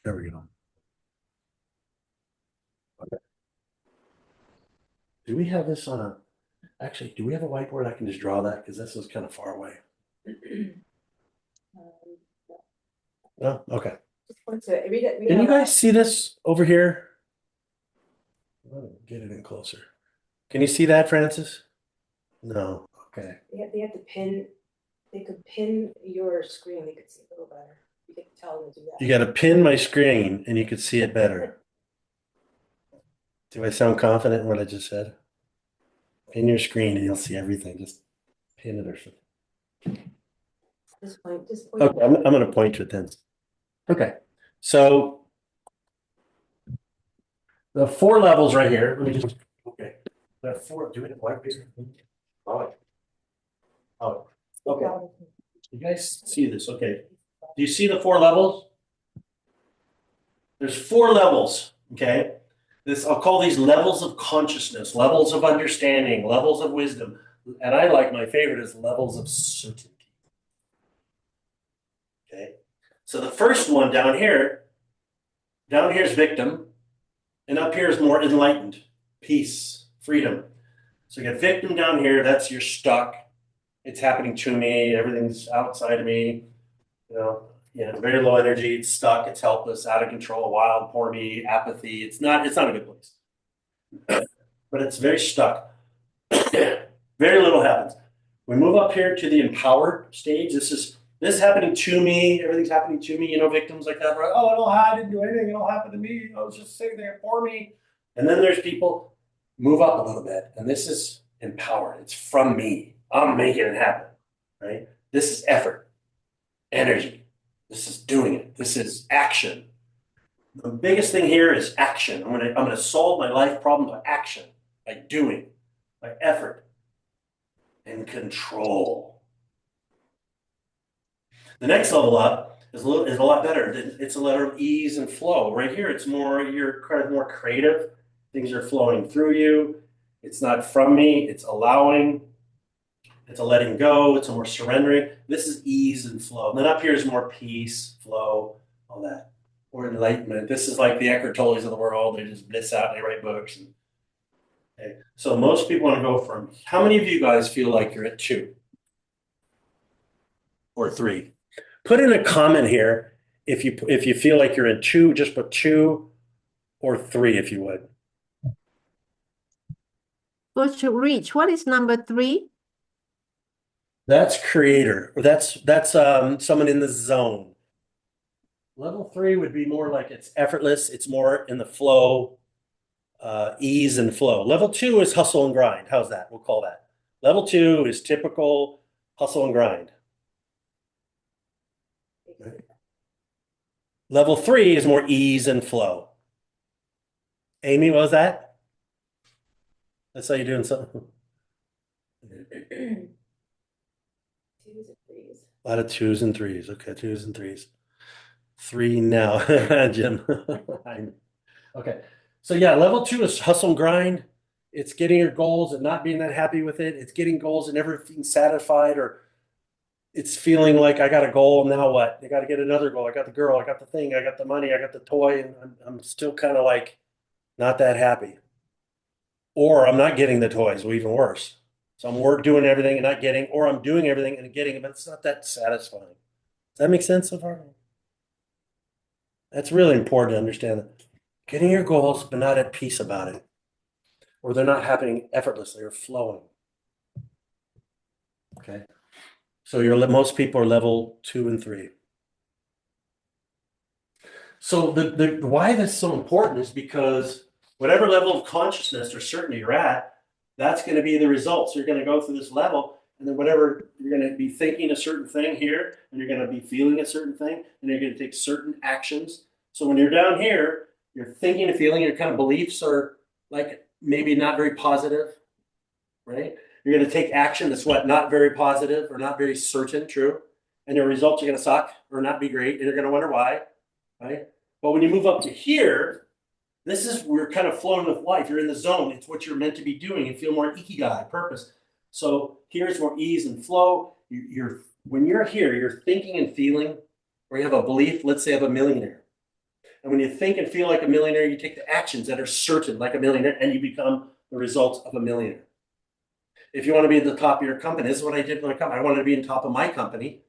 Speaker 2: There we go. Okay. Do we have this on a, actually, do we have a whiteboard? I can just draw that because this is kind of far away. No? Okay. Can you guys see this over here? Oh, get it in closer. Can you see that, Francis? No. Okay.
Speaker 6: They have to pin, they could pin your screen, they could see a little better. You could tell them to do that.
Speaker 2: You got to pin my screen and you could see it better. Do I sound confident in what I just said? Pin your screen and you'll see everything. Just pin it or something.
Speaker 6: Just point.
Speaker 2: Okay, I'm going to point to it then. Okay, so the 4 levels right here. Let me just, okay. The 4, do we have white paper? Oh, okay. You guys see this? Okay. Do you see the 4 levels? There's 4 levels, okay? I'll call these levels of consciousness, levels of understanding, levels of wisdom. And I like my favorite is levels of certainty. Okay. So the first one down here is victim, and up here is more enlightened, peace, freedom. So you got victim down here, that's you're stuck. It's happening to me, everything's outside of me, very low energy, it's stuck, it's helpless, out of control, wild, poor me, apathy. It's not a good place. But it's very stuck. Very little happens. We move up here to the empowered stage. This is happening to me, everything's happening to me, victims like that, right? Oh, I didn't do anything, it all happened to me. I was just sitting there for me. And then there's people move up a little bit, and this is empowered. It's from me. I'm making it happen, right? This is effort, energy. This is doing it. This is action. The biggest thing here is action. I'm gonna solve my life problem by action, by doing, by effort, and control. The next level up is a lot better. It's a letter of ease and flow. Right here, it's more, you're kind of more creative. Things are flowing through you. It's not from me. It's allowing. It's a letting go. It's a more surrendering. This is ease and flow. And then up here is more peace, flow, all that. Or enlightenment. This is like the Eckhart Tolles of the world. They just bliss out and they write books. Okay. So most people want to go from, how many of you guys feel like you're at 2? Or 3? Put in a comment here if you feel like you're in 2, just put 2 or 3 if you would.
Speaker 3: Coach Rich, what is number 3?
Speaker 2: That's creator. That's someone in the zone. Level 3 would be more like it's effortless. It's more in the flow, ease and flow. Level 2 is hustle and grind. How's that? We'll call that. Level 2 is typical hustle and grind. Level 3 is more ease and flow. Amy, what was that? That's how you're doing something.
Speaker 6: 2s and 3s.
Speaker 2: A lot of 2s and 3s. Okay, 2s and 3s. 3 now, Jim. Okay. So yeah, level 2 is hustle and grind. It's getting your goals and not being that happy with it. It's getting goals and never being satisfied, or it's feeling like I got a goal, now what? I got to get another goal. I got the girl, I got the thing, I got the money, I got the toy, and I'm still kind of like not that happy. Or I'm not getting the toys, or even worse. So I'm doing everything and not getting, or I'm doing everything and getting it, but it's not that satisfying. Does that make sense so far? That's really important to understand that. Getting your goals, but not at peace about it. Or they're not happening effortlessly or flowing. Okay. So most people are level 2 and 3. So the why that's so important is because whatever level of consciousness or certainty you're at, that's going to be the results. You're going to go through this level, and then whatever you're going to be thinking a certain thing here, and you're going to be feeling a certain thing, and you're going to take certain actions. So when you're down here, you're thinking and feeling, your kind of beliefs are like maybe not very positive. right? You're going to take action that's what, not very positive or not very certain, true? And your results are going to suck or not be great, and you're going to wonder why, right? But when you move up to here, this is we're kind of flowing with life. You're in the zone. It's what you're meant to be doing and feel more ikigai, purpose. So here's more ease and flow. When you're here, you're thinking and feeling, or you have a belief, let's say of a millionaire. And when you think and feel like a millionaire, you take the actions that are certain like a millionaire, and you become the results of a millionaire. If you want to be at the top of your company, this is what I did when I come. I wanted to be on top of my company,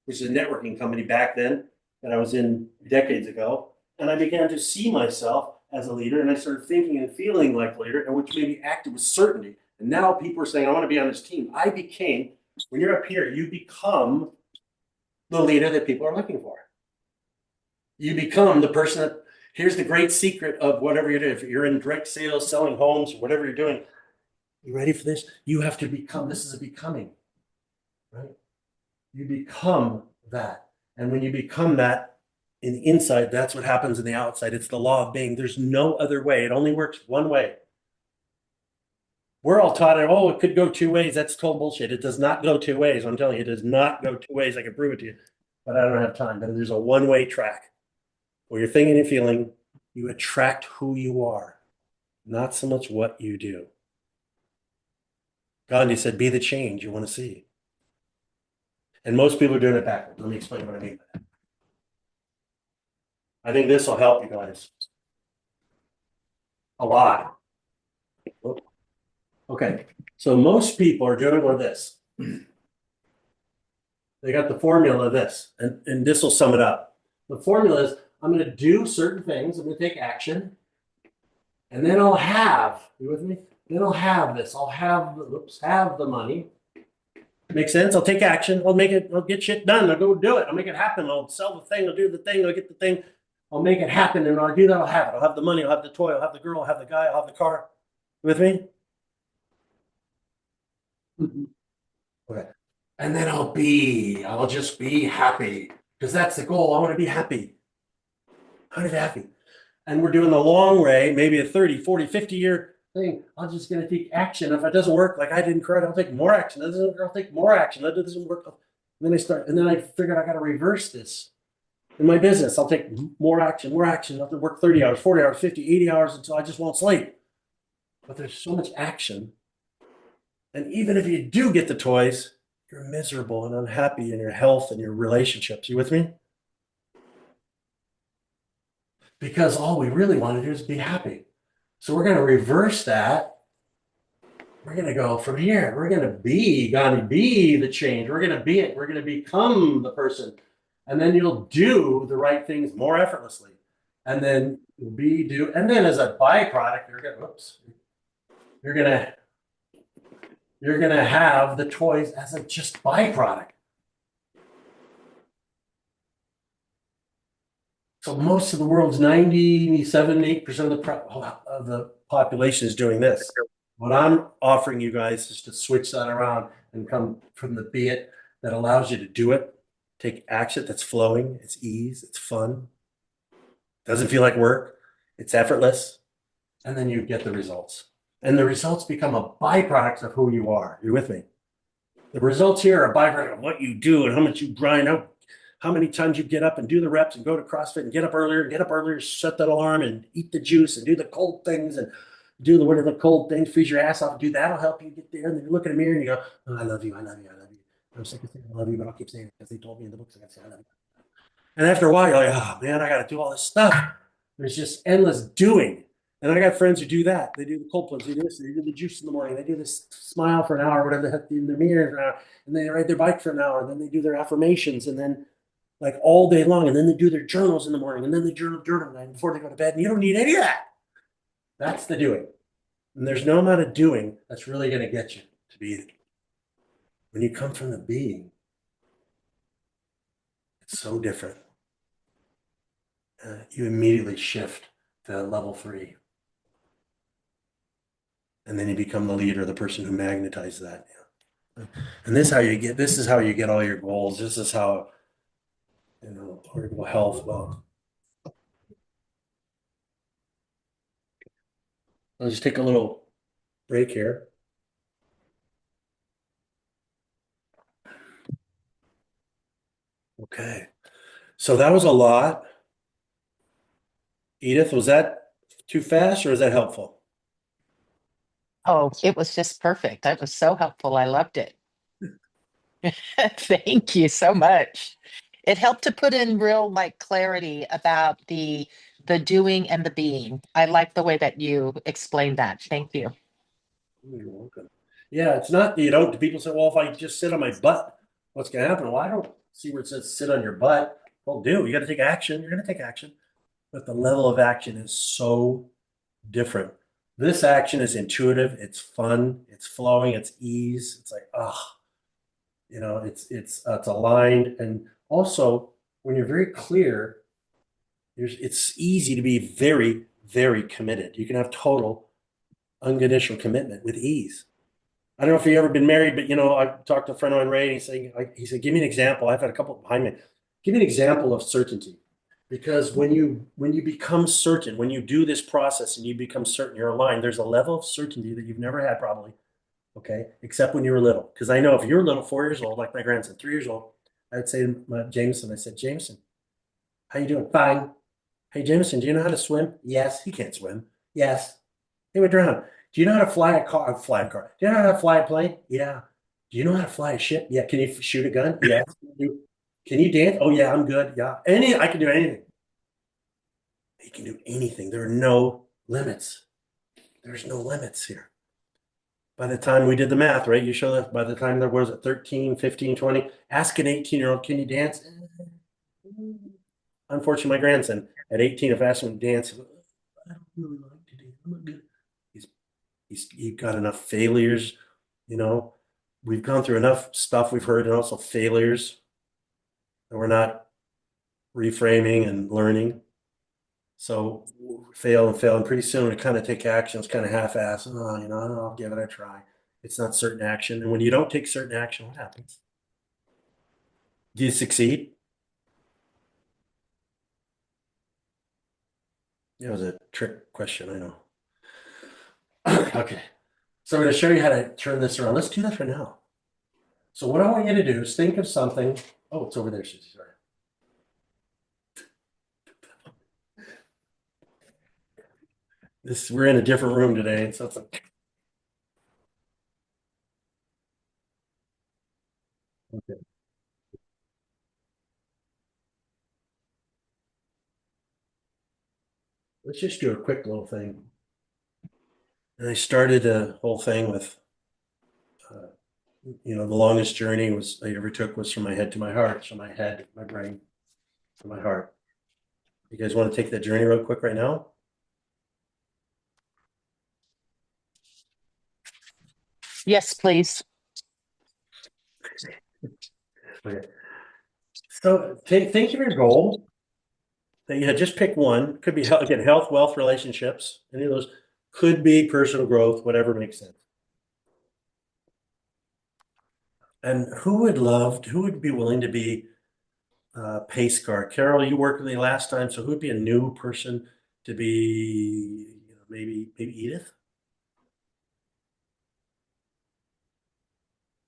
Speaker 2: which is a networking company back then that I was in decades ago. And I began to see myself as a leader, and I started thinking and feeling like a leader, and which made me act with certainty. And now people are saying, I want to be on this team. When you're up here, you become the leader that people are looking for. You become the person that, here's the great secret of whatever you do. If you're in direct sales, selling homes, whatever you're doing, you ready for this? You have to become, this is a becoming, right? You become that. And when you become that in the inside, that's what happens in the outside. It's the law of being. There's no other way. It only works one way. We're all taught it, oh, it could go two ways. That's total bullshit. It does not go two ways. I'm telling you, it does not go two ways. I can prove it to you, but I don't have time. But there's a one-way track where you're thinking and feeling, you attract who you are, not so much what you do. Gandhi said, be the change you want to see. And most people are doing it backwards. Let me explain what I mean by that. I think this will help you guys a lot. Okay, so most people are doing with this. They got the formula of this, and this will sum it up. The formula is, I'm going to do certain things. I'm going to take action. And then I'll have, you with me? Then I'll have this. I'll have the money. Make sense? I'll take action. I'll get shit done. I'll go do it. I'll make it happen. I'll sell the thing. I'll do the thing. I'll get the thing. I'll make it happen. And I'll do that. I'll have it. I'll have the money. I'll have the toy. I'll have the girl. I'll have the guy. I'll have the car. You with me? Okay. And then I'll just be happy. Because that's the goal. I want to be happy. I want to be happy. And we're doing the long way, maybe a 30, 40, 50 year thing. I'm just going to take action. If it doesn't work, like I didn't credit, I'll take more action. That doesn't work, I'll take more action. That doesn't work. And then I figured I got to reverse this in my business. I'll take more action. I'll have to work 30 hours, 40 hours, 50, 80 hours until I just won't sleep. But there's so much action. And even if you do get the toys, you're miserable and unhappy in your health and your relationships. You with me? Because all we really want to do is be happy. So we're going to reverse that. We're going to go from here. We're going to be the change. We're going to be it. We're going to become the person. And then you'll do the right things more effortlessly. And then and then as a byproduct, you're going to have the toys as a just byproduct. So most of the world's 97, 8% of the population is doing this. What I'm offering you guys is to switch that around and come from the be it that allows you to do it, take action that's flowing, it's ease, it's fun, doesn't feel like work, it's effortless, and then you get the results. And the results become a byproduct of who you are. You're with me? The results here are a byproduct of what you do and how much you grind out. How many times you get up and do the reps and go to CrossFit and get up earlier, set that alarm and eat the juice and do the cold things and do the cold things, freeze your ass off and do that'll help you get there. And then you look in the mirror and you go, oh, I love you. I'm sick of saying I love you, but I'll keep saying it because they told me in the books I got to say I love you. And after a while, you're like, oh man, I got to do all this stuff. There's just endless doing. And I got friends who do that. They do the cold plunge, they do this, they do the juice in the morning, they do this smile for an hour, whatever the heck, in the mirror for an hour, and they ride their bike for an hour, and then they do their affirmations, and then like all day long, and then they do their journals in the morning, and then they journal at night before they go to bed, and you don't need any of that. That's the doing. And there's no amount of doing that's really going to get you to be it. When you come from the being, it's so different. You immediately shift to level 3. And then you become the leader, the person who magnetizes that. And this is how you get all your goals. This is how, orbital health. Well, I'll just take a little break here. Okay. So that was a lot. Edith, was that too fast or is that helpful?
Speaker 4: Oh, it was just perfect. That was so helpful. I loved it. Thank you so much. It helped to put in real like clarity about the doing and the being. I like the way that you explained that. Thank you.
Speaker 2: You're welcome. Yeah, it's not, people say, well, if I just sit on my butt, what's going to happen? Well, I don't see where it says sit on your butt. Well, you got to take action. You're going to take action. But the level of action is so different. This action is intuitive. It's fun. It's flowing. It's ease. It's like, it's aligned. And also, when you're very clear, it's easy to be very, very committed. You can have total unconditional commitment with ease. I don't know if you've ever been married, but I talked to a friend of mine, Ray, and he said, give me an example. I've had a couple behind me. Give me an example of certainty. Because when you become certain, when you do this process and you become certain you're aligned, there's a level of certainty that you've never had probably, okay, except when you were little. Because I know if you were little, 4 years old, like my grandson, 3 years old, I'd say to Jameson, I said, Jameson, how you doing? Fine. Hey, Jameson, do you know how to swim? Yes. He can't swim. Yes. He would drown. Do you know how to fly a car? Fly a car. Do you know how to fly a plane? Yeah. Do you know how to fly a ship? Yeah. Can you shoot a gun? Yeah. Can you dance? Oh yeah, I'm good. Yeah. I can do anything. He can do anything. There are no limits. There's no limits here. By the time we did the math, right? You show that by the time there was 13, 15, 20, ask an 18-year-old, can you dance? Unfortunately, my grandson at 18, if I asked him to dance, I don't really like to dance. I'm not good. He's got enough failures, we've gone through enough stuff we've heard and also failures that we're not reframing and learning. So fail and fail, and pretty soon we kind of take action. It's kind of half-assed. I'll give it a try. It's not certain action. And when you don't take certain action, what happens? Do you succeed? It was a trick question, I know. Okay. So I'm going to show you how to turn this around. Let's do that for now. So what I want you to do is think of something. Oh, it's over there, Susie. Sorry. We're in a different room today, so it's like. Okay. Let's just do a quick little thing. And I started the whole thing with, the longest journey I ever took was from my head to my heart. So my head, my brain, to my heart. You guys want to take that journey real quick right now?
Speaker 4: Yes, please.
Speaker 2: Okay. So think of your goal. That you had just pick one. Could be again health, wealth, relationships. Any of those could be personal growth, whatever makes sense. And who would be willing to be pace car? Carol, you worked with me last time, so who would be a new person to be? Maybe Edith.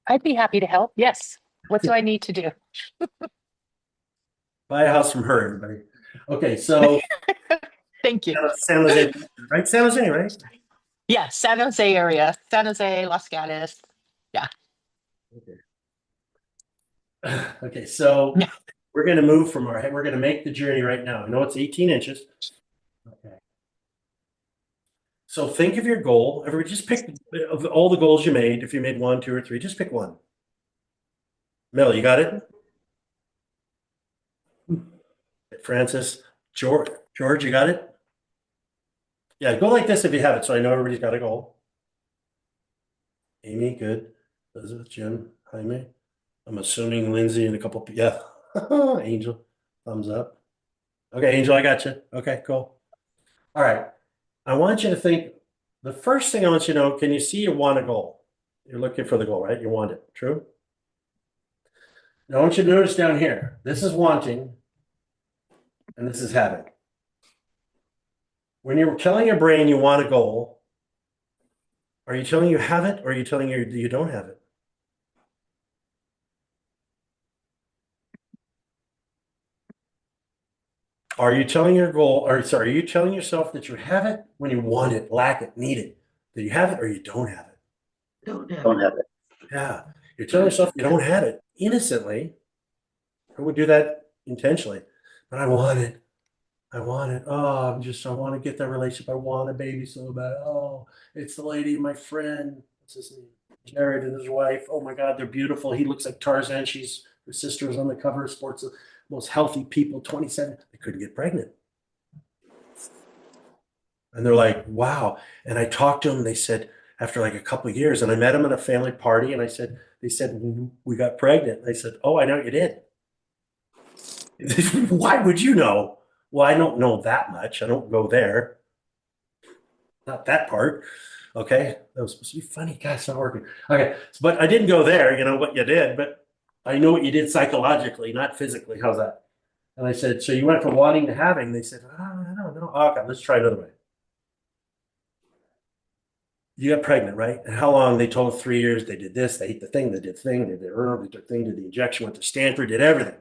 Speaker 4: I'd be happy to help. Yes. What do I need to do?
Speaker 2: Buy a house from her, everybody. Okay, so
Speaker 4: Thank you.
Speaker 2: San Jose, right? San Jose, right?
Speaker 4: Yeah, San Jose area, San Jose, Los Gatos. Yeah.
Speaker 2: Okay, so
Speaker 4: Yeah.
Speaker 2: we're going to move from our head. We're going to make the journey right now. I know it's 18 inches. Okay. So think of your goal. Everybody just pick of all the goals you made. If you made 1, 2, or 3, just pick one. Mel, you got it? Francis, George, you got it? Yeah, go like this if you have it, so I know everybody's got a goal. Amy, good. Elizabeth, Jim, Jaime. I'm assuming Lindsay and a couple. Yeah, Angel, thumbs up. Okay, Angel, I got you. Okay, cool. All right. I want you to think. The first thing I want you to know: can you see you want a goal? You're looking for the goal, right? You want it. True. Now I want you to notice down here. This is wanting, and this is having. When you're telling your brain you want a goal, are you telling you have it, or are you telling you don't have it? Are you telling your goal, or sorry, are you telling yourself that you have it when you want it, lack it, need it? That you have it or you don't have it?
Speaker 3: Don't have
Speaker 1: Don't
Speaker 3: it.
Speaker 1: have it.
Speaker 2: Yeah. You're telling yourself you don't have it innocently. Who would do that intentionally? But I want it. I want it. Oh, I want to get that relationship. I want a baby so bad. Oh, it's the lady, my friend. What's his name? Jared and his wife. Oh my God, they're beautiful. He looks like Tarzan. Her sister is on the cover of Sports, the most healthy people, 27. They couldn't get pregnant. And they're like, wow. And I talked to them. They said, after like a couple of years, and I met them at a family party, and they said, we got pregnant. And I said, oh, I know you did. Why would you know? Well, I don't know that much. I don't go there. Not that part. Okay. That was supposed to be funny. God, it's not working. Okay. But I didn't go there, what you did, but I know what you did psychologically, not physically. How's that? And I said, so you went from wanting to having. They said, oh, I don't know. Okay, let's try another way. You got pregnant, right? And how long? They told us 3 years. They did this. They ate the thing. They did the thing. They did they took thing. Did the injection. Went to Stanford. Did everything.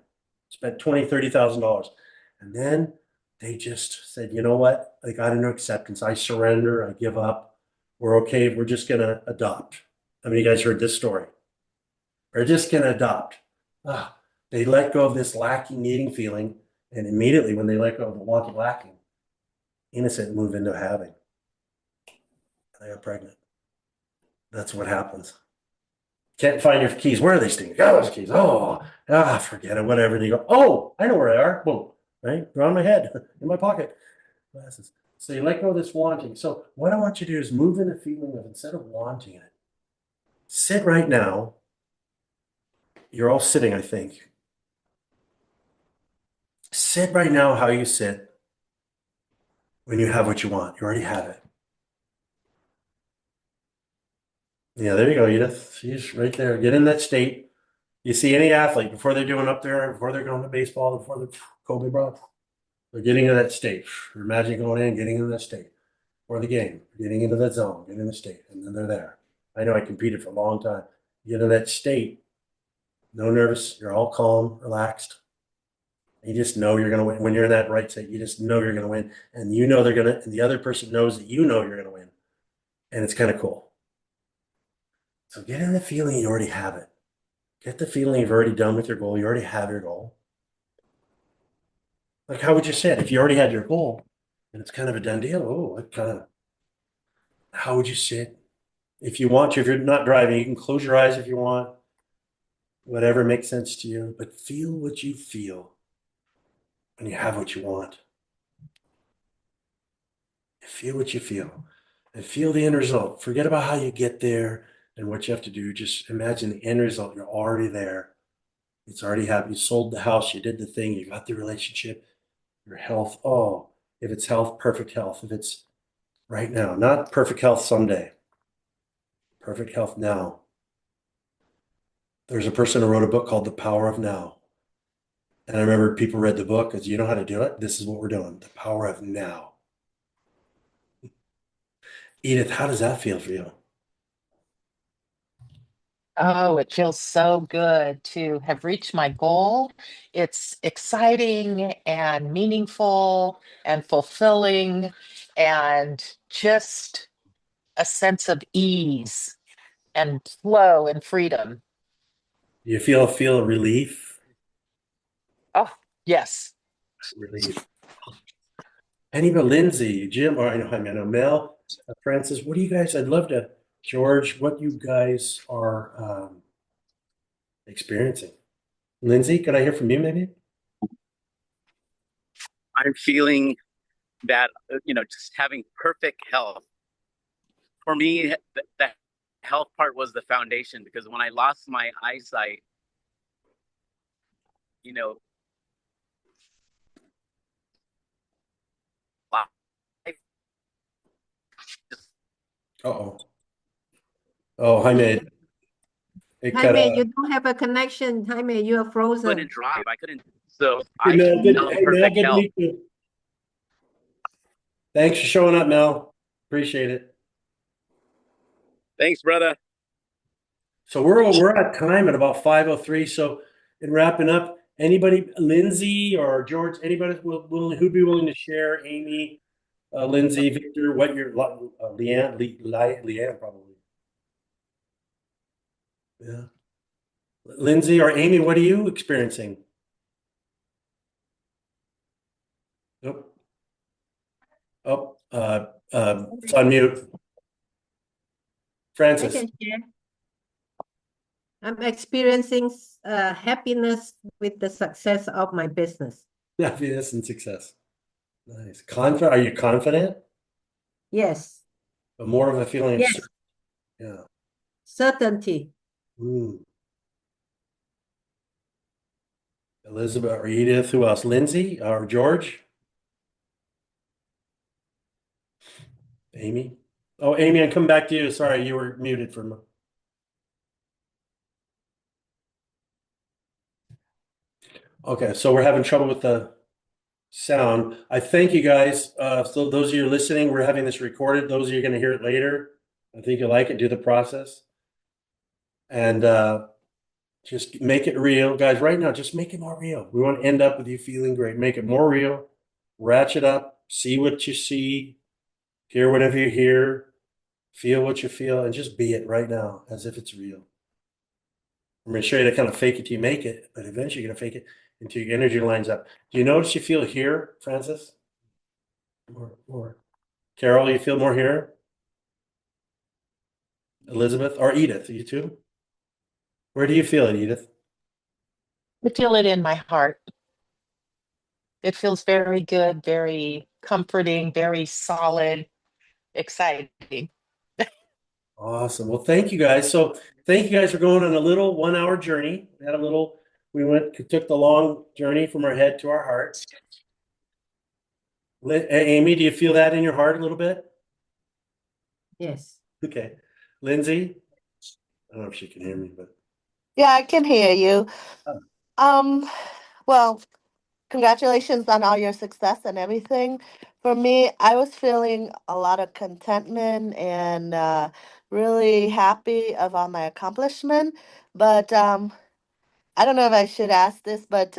Speaker 2: Spent $20,000, $30,000, and then they just said, you know what? They got into acceptance. I surrender. I give up. We're okay. We're just gonna adopt. I mean, you guys heard this story. We're just gonna adopt. Ah, they let go of this lacking, needing feeling, and immediately when they let go of the wanting, lacking, innocent move into having. They got pregnant. That's what happens. Can't find your keys. Where are they, Steve? Got those keys. Oh, forget it. Whatever. And you go, oh, I know where they are. Boom. Right? They're on my head, in my pocket. Glasses. So you let go of this wanting. So what I want you to do is move in the feeling of, instead of wanting it, sit right now. You're all sitting, I think. Sit right now how you sit when you have what you want. You already have it. Yeah, there you go, Edith. She's right there. Get in that state. You see any athlete before they're doing up there, before they're going to baseball, before they're Kobe Bryant, they're getting into that state. Imagine going in, getting into that state. Or the game, getting into that zone, getting in the state, and then they're there. I know I competed for a long time. You get in that state, no nervous, you're all calm, relaxed. You just know you're going to win. When you're in that right state, you just know you're going to win. And you know they're going to, and the other person knows that you know you're going to win. And it's kind of cool. So get in the feeling you already have it. Get the feeling you've already done with your goal. You already have your goal. Like, how would you say it? If you already had your goal and it's kind of a done deal, how would you say it? If you want to, if you're not driving, you can close your eyes if you want, whatever makes sense to you, but feel what you feel when you have what you want. Feel what you feel and feel the end result. Forget about how you get there and what you have to do. Just imagine the end result. You're already there. It's already happened. You sold the house. You did the thing. You got the relationship, your health. Oh, if it's health, perfect health. If it's right now, not perfect health someday, perfect health now. There's a person who wrote a book called The Power of Now. And I remember people read the book because you know how to do it. This is what we're doing. The power of now. Edith, how does that feel for you?
Speaker 4: Oh, it feels so good to have reached my goal. It's exciting and meaningful and fulfilling and just a sense of ease and flow and freedom.
Speaker 2: You feel relief?
Speaker 4: Oh, yes.
Speaker 2: Relief. Anybody, Lindsay, Jim, or I know Mel, Francis, what do you guys, I'd love to, George, what you guys are experiencing. Lindsay, could I hear from you maybe?
Speaker 1: I'm feeling that, just having perfect health. For me, the health part was the foundation, because when I lost my eyesight, you know, life just
Speaker 2: Uh-oh. Oh, Jaime, it cut
Speaker 3: Jaime,
Speaker 2: out.
Speaker 3: you don't have a connection. Jaime, you are
Speaker 1: couldn't
Speaker 3: frozen.
Speaker 1: drive. I couldn't. So
Speaker 2: Hey,
Speaker 1: I
Speaker 2: Mel, good,
Speaker 1: know
Speaker 2: hey, Mel,
Speaker 1: perfect
Speaker 2: good to
Speaker 1: health.
Speaker 2: meet you. Thanks for showing up, Mel. Appreciate it.
Speaker 1: Thanks, brother.
Speaker 2: So we're at time at about 5:03. So in wrapping up, Anybody, Lindsay or George, anybody who'd be willing to share? Amy, Lindsay, Victor, what you're, Leanne probably. Yeah. Lindsay or Amy, what are you experiencing? Nope. Oh, it's on mute.
Speaker 3: I
Speaker 2: Francis.
Speaker 3: can share. I'm experiencing happiness with the success of my business.
Speaker 2: Happiness and success. Nice. Are you confident?
Speaker 3: Yes.
Speaker 2: But more of a feeling of
Speaker 3: Yes.
Speaker 2: yeah.
Speaker 3: Certainty.
Speaker 2: Elizabeth or Edith, who else? Lindsay or George? Amy? Oh, Amy, I'm coming back to you. Sorry, you were muted for a moment. Okay, so we're having trouble with the sound. I thank you guys. So those of you listening, we're having this recorded. Those of you are going to hear it later. I think you'll like it. Do the process. And just make it real. Guys, right now, just make it more real. We want to end up with you feeling great. Make it more real. Ratchet up. See what you see. Hear whatever you hear. Feel what you feel. And just be it right now as if it's real. I'm going to show you to kind of fake it till you make it. But eventually you're going to fake it until your energy lines up. Do you notice you feel here, Francis? More. Carol, you feel more here? Elizabeth or Edith, you too? Where do you feel it, Edith?
Speaker 4: I feel it in my heart. It feels very good, very comforting, very solid, exciting.
Speaker 2: Awesome. Well, thank you guys. So thank you guys for going on a little 1 hour journey. We took the long journey from our head to our heart. Amy, do you feel that in your heart a little bit?
Speaker 3: Yes.
Speaker 2: Okay. Lindsay? I don't know if she can hear me, but.
Speaker 7: Yeah, I can hear you.
Speaker 2: Oh.
Speaker 7: Well, congratulations on all your success and everything. For me, I was feeling a lot of contentment and really happy of all my accomplishment. But I don't know if I should ask this, but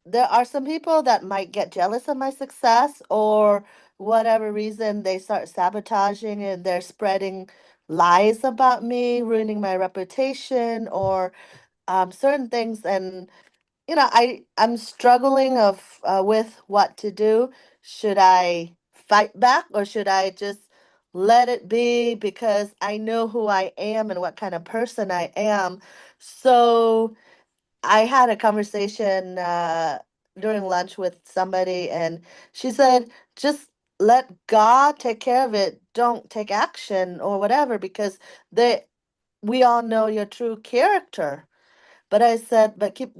Speaker 7: there are some people that might get jealous of my success or whatever reason they start sabotaging and they're spreading lies about me, ruining my reputation or certain things. And I'm struggling of with what to do. Should I fight back or should I just let it be because I know who I am and what kind of person I am? So I had a conversation during lunch with somebody, and she said, just let God take care of it. Don't take action or whatever because they we all know your true character. But I said, but keep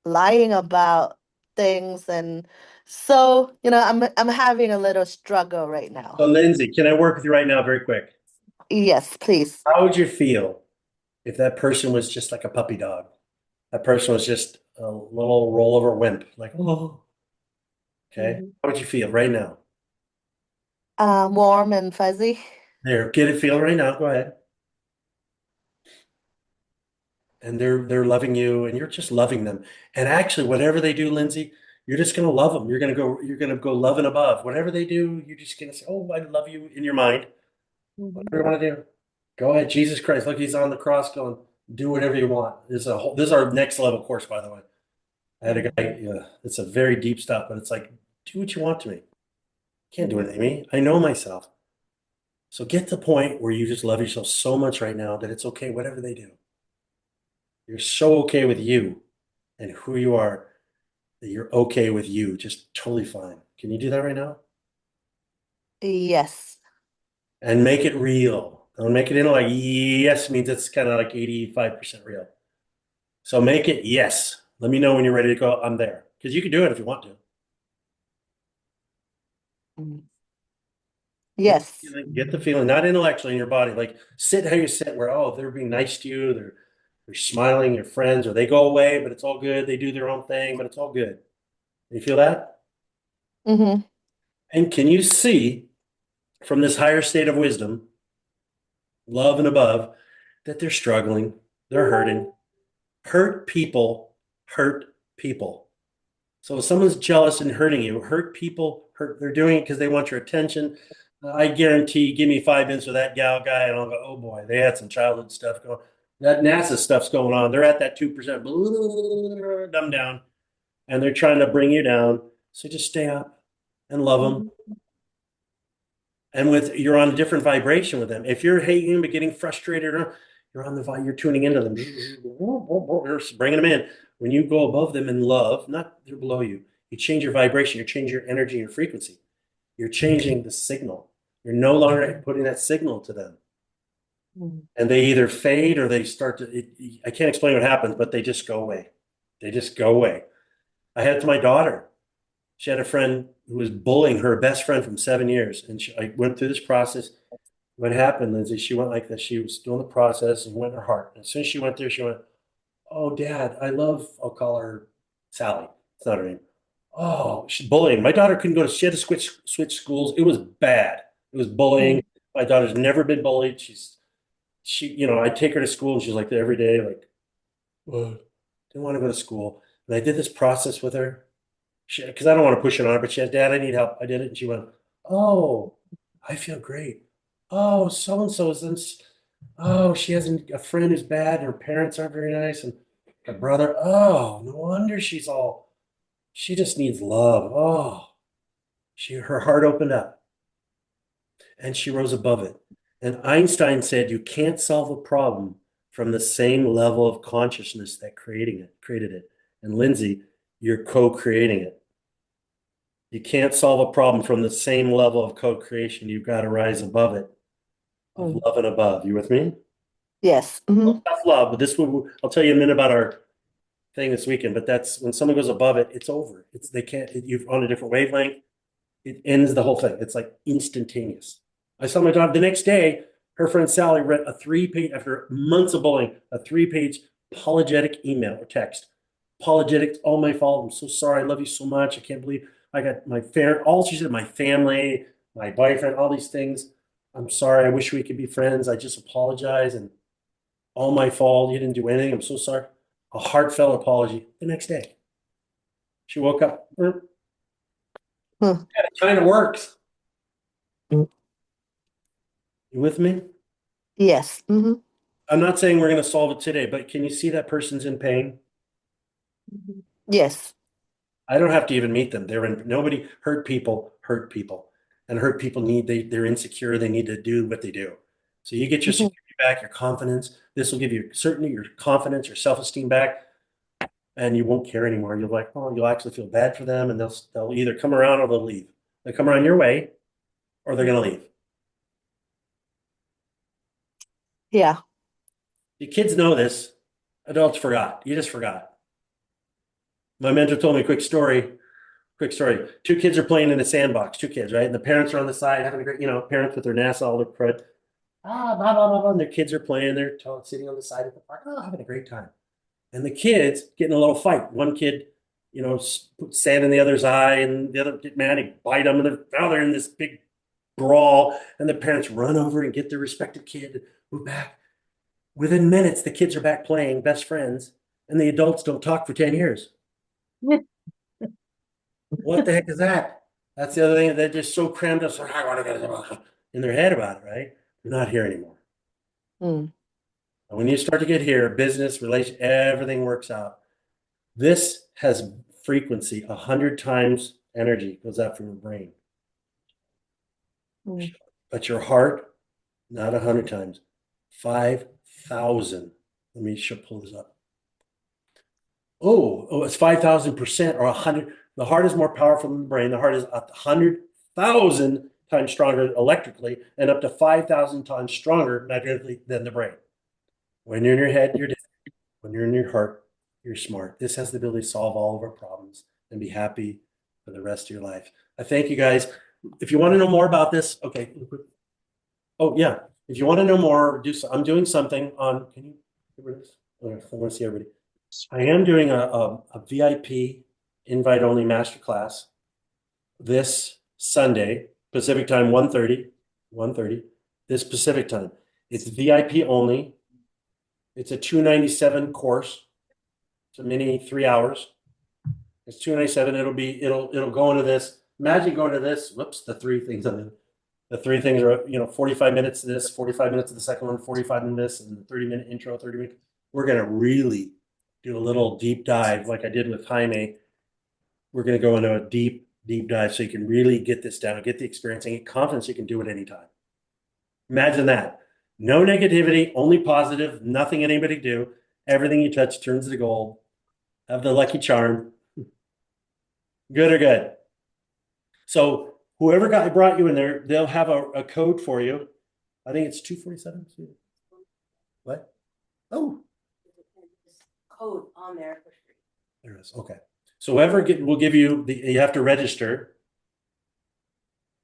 Speaker 7: lying about things, and so I'm having a little struggle right
Speaker 2: So
Speaker 7: now.
Speaker 2: Lindsay, can I work with you right now very quick?
Speaker 7: Yes, please.
Speaker 2: How would you feel if that person was just like a puppy dog? That person was just a little rollover wimp, like, oh, okay.
Speaker 3: Mhm.
Speaker 2: How would you feel right now?
Speaker 7: Warm and fuzzy.
Speaker 2: There, get it feel right now. Go ahead. And they're loving you, and you're just loving them. And actually, whatever they do, Lindsay, you're just gonna love them. You're gonna go love and above. Whatever they do, you're just gonna say, "Oh, I love you" in your mind. Whatever you want to do, go ahead. Jesus Christ, look, he's on the cross, going, do whatever you want. This is our next level course, by the way. I had a guy. Yeah, it's a very deep stuff, but it's like, do what you want to me. Can't do anything to me. I know myself. So get to the point where you just love yourself so much right now that it's okay, whatever they do. You're so okay with you and who you are that you're okay with you, just totally fine. Can you do that right now?
Speaker 7: Yes.
Speaker 2: And make it real. Don't make it into like yes means it's kind of like 85% real. So make it yes. Let me know when you're ready to go. I'm there. Because you can do it if you want to.
Speaker 7: Yes.
Speaker 2: Get the feeling, not intellectually in your body. Like sit how you sit where, oh, they're being nice to you, they're smiling, your friends, or they go away, but it's all good. They do their own thing, but it's all good. You feel that?
Speaker 7: Mm-hmm.
Speaker 2: And can you see from this higher state of wisdom, love and above, that they're struggling, they're hurting. Hurt people hurt people. So if someone's jealous and hurting you, hurt people, they're doing it because they want your attention. I guarantee, give me 5 minutes with that gal guy, and I'll go, oh boy, they had some childhood stuff going. That NASA stuff's going on. They're at that 2%, dumb down, and they're trying to bring you down. So just stay up and love them. And you're on a different vibration with them. If you're hating them but getting frustrated, you're on you're tuning into them, you're bringing them in. When you go above them in love, not they're below you, you change your vibration, you change your energy and frequency. You're changing the signal. You're no longer putting that signal to them. And they either fade or they start to, I can't explain what happens, but they just go away. They just go away. I had it to my daughter. She had a friend who was bullying her best friend from 7 years. And I went through this process. What happened, Lindsay, she went like this. She was doing the process and went in her heart. And as soon as she went there, she went, oh, Dad, I'll call her Sally. It's not her name. Oh, she's bullying. My daughter couldn't she had to switch schools. It was bad. It was bullying. My daughter's never been bullied. I take her to school and she's like there every day, like, well, didn't want to go to school. And I did this process with her. Because I don't want to push it on her, but she said, Dad, I need help. I did it. And she went, oh, I feel great. Oh, so-and-so is this. Oh, she has a friend who's bad and her parents aren't very nice. And her brother, oh, no wonder she just needs love. Oh, her heart opened up and she rose above it. And Einstein said, you can't solve a problem from the same level of consciousness that created it. And Lindsay, you're co-creating it. You can't solve a problem from the same level of co-creation. You've got to rise above it, of love and above. You with me?
Speaker 7: Yes.
Speaker 2: That's love, but I'll tell you a minute about our thing this weekend. But that's when someone goes above it, it's over. You're on a different wavelength. It ends the whole thing. It's like instantaneous. I saw my daughter the next day. Her friend Sally read a 3-page, after months of bullying, a 3-page apologetic email or text. Apologetic, it's all my fault. I'm so sorry. I love you so much. I can't believe I got all she said, my family, my boyfriend, all these things. I'm sorry. I wish we could be friends. I just apologize and all my fault. You didn't do anything. I'm so sorry. A heartfelt apology the next day. She woke up. Yeah, it kind of works. You with me?
Speaker 7: Yes.
Speaker 2: I'm not saying we're going to solve it today, but can you see that person's in pain?
Speaker 7: Yes.
Speaker 2: I don't have to even meet them. Nobody hurt people, and hurt people they're insecure. They need to do what they do. So you get your security back, your confidence. This will give you certainly your confidence, your self-esteem back, and you won't care anymore. You'll actually feel bad for them, and they'll either come around or they'll leave. They'll come around your way, or they're going to leave.
Speaker 7: Yeah.
Speaker 2: The kids know this. Adults forgot. You just forgot. My mentor told me a quick story. 2 kids are playing in a sandbox. 2 kids, right? And the parents are on the side having a great, parents with their NASA, all their crud. Blah, blah, blah, blah. And their kids are playing. They're sitting on the side of the park, having a great time. And the kids get in a little fight. One kid, put sand in the other's eye, and the other get mad and bite them. And they're in this big brawl. And the parents run over and get their respective kid and move back. Within minutes, the kids are back playing, best friends, and the adults don't talk for 10 years. What the heck is that? That's the other thing. They're just so crammed up in their head about it, right? They're not here anymore. And when you start to get here, business, relation, everything works out. This has frequency 100 times energy goes out from your brain. But your heart, not 100 times, 5,000. Let me pull this up. Oh, it's 5,000% or 100. The heart is more powerful than the brain. The heart is 100,000 times stronger electrically and up to 5,000 times stronger magnetically than the brain. When you're in your head, you're different. When you're in your heart, you're smart. This has the ability to solve all of our problems and be happy for the rest of your life. I thank you guys. If you want to know more about this, okay. Oh, yeah. If you want to know more, I'm doing something on, can you hear this? I want to see everybody. I am doing a VIP invite-only masterclass this Sunday, Pacific time, 1:30, this Pacific time. It's VIP only. It's a $297 course. It's a mini 3 hours. It's 297. It'll go into this. Imagine going to this. Whoops, the three things on it. The three things are, 45 minutes of this, 45 minutes of the second one, 45 minutes, and the 30-minute intro, 30 minutes. We're gonna really do a little deep dive like I did with Jaime. We're gonna go into a deep dive so you can really get this down, get the experience, and get confidence you can do it anytime. Imagine that. No negativity, only positive, nothing anybody do. Everything you touch turns to gold. Have the lucky charm. Good or good. So whoever brought you in there, they'll have a code for you. I think it's 247. What? Oh,
Speaker 6: Code on there for free.
Speaker 2: there it is. Okay. So whoever will give you you have to register.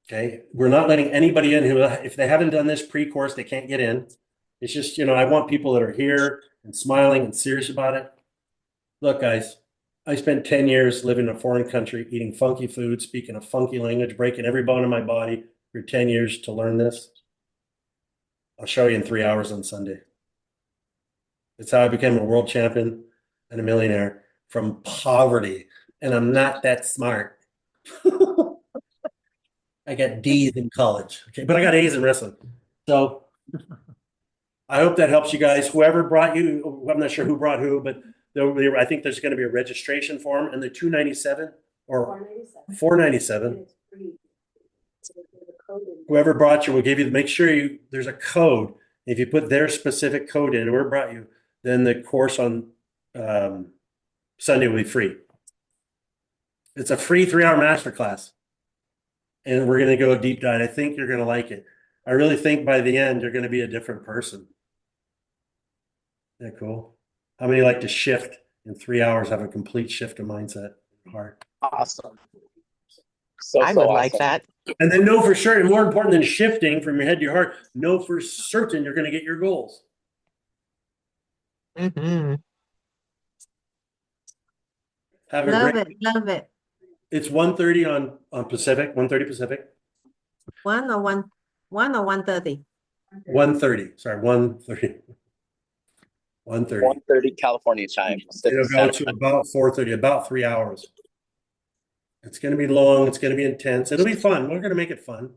Speaker 2: Okay. We're not letting anybody in who, if they haven't done this pre-course, they can't get in. It's just, I want people that are here and smiling and serious about it. Look, guys, I spent 10 years living in a foreign country, eating funky food, speaking a funky language, breaking every bone in my body for 10 years to learn this. I'll show you in 3 hours on Sunday. It's how I became a world champion and a millionaire from poverty. And I'm not that smart. I got D's in college, okay, but I got A's in wrestling. So I hope that helps you guys. Whoever brought you, I'm not sure who brought who, but I think there's going to be a registration form, and the 297 or 497. Whoever brought you will give you. Make sure there's a code. If you put their specific code in, whoever brought you, then the course on Sunday will be free. It's a free 3-hour masterclass. And we're going to go deep dive. I think you're going to like it. I really think by the end, you're going to be a different person. Isn't that cool? How many like to shift in 3 hours, have a complete shift of mindset and heart?
Speaker 1: Awesome.
Speaker 4: I would like that.
Speaker 2: And then know for sure, and more important than shifting from your head to your heart, know for certain you're going to get your goals.
Speaker 4: Mm-hmm.
Speaker 2: Have a
Speaker 3: Love
Speaker 2: great.
Speaker 3: it, love it.
Speaker 2: It's 1:30 on Pacific, 1:30 Pacific.
Speaker 3: 1 or 1:30.
Speaker 2: 1:30. Sorry, 1:30. 1:30.
Speaker 1: 1:30 California time.
Speaker 2: It'll go to about 4:30, about 3 hours. It's going to be long. It's going to be intense. It'll be fun. We're going to make it fun.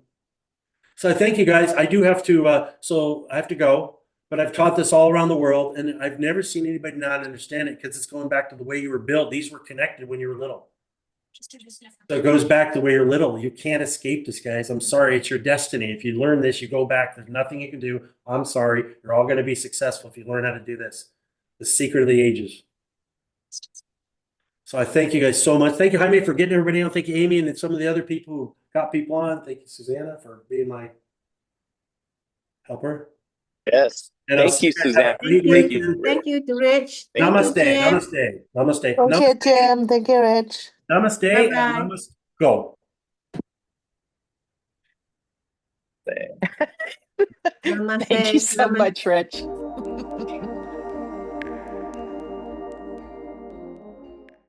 Speaker 2: So I thank you guys. I do have to, so I have to go, but I've taught this all around the world, and I've never seen anybody not understand it because it's going back to the way you were built. These were connected when you were little. So it goes back to the way you're little. You can't escape this, guys. I'm sorry. It's your destiny. If you learn this, you go back. There's nothing you can do. I'm sorry. You're all going to be successful if you learn how to do this. The secret of the ages. So I thank you guys so much. Thank you, Jaime, for getting everybody on. Thank you, Amy, and some of the other people who got people on. Thank you, Susanna, for being my helper.
Speaker 1: Yes.
Speaker 2: And
Speaker 1: Thank you, Suzanne.
Speaker 3: Thank you to Rich.
Speaker 2: Namaste.
Speaker 3: Thank you,
Speaker 2: Namaste. Namaste.
Speaker 7: Thank you, Jim. Thank you, Rich.
Speaker 2: Namaste.
Speaker 3: Bye-bye.
Speaker 2: And namaste. Go.
Speaker 3: Namaste.
Speaker 4: Thank you so
Speaker 3: Namaste.
Speaker 4: much, Rich.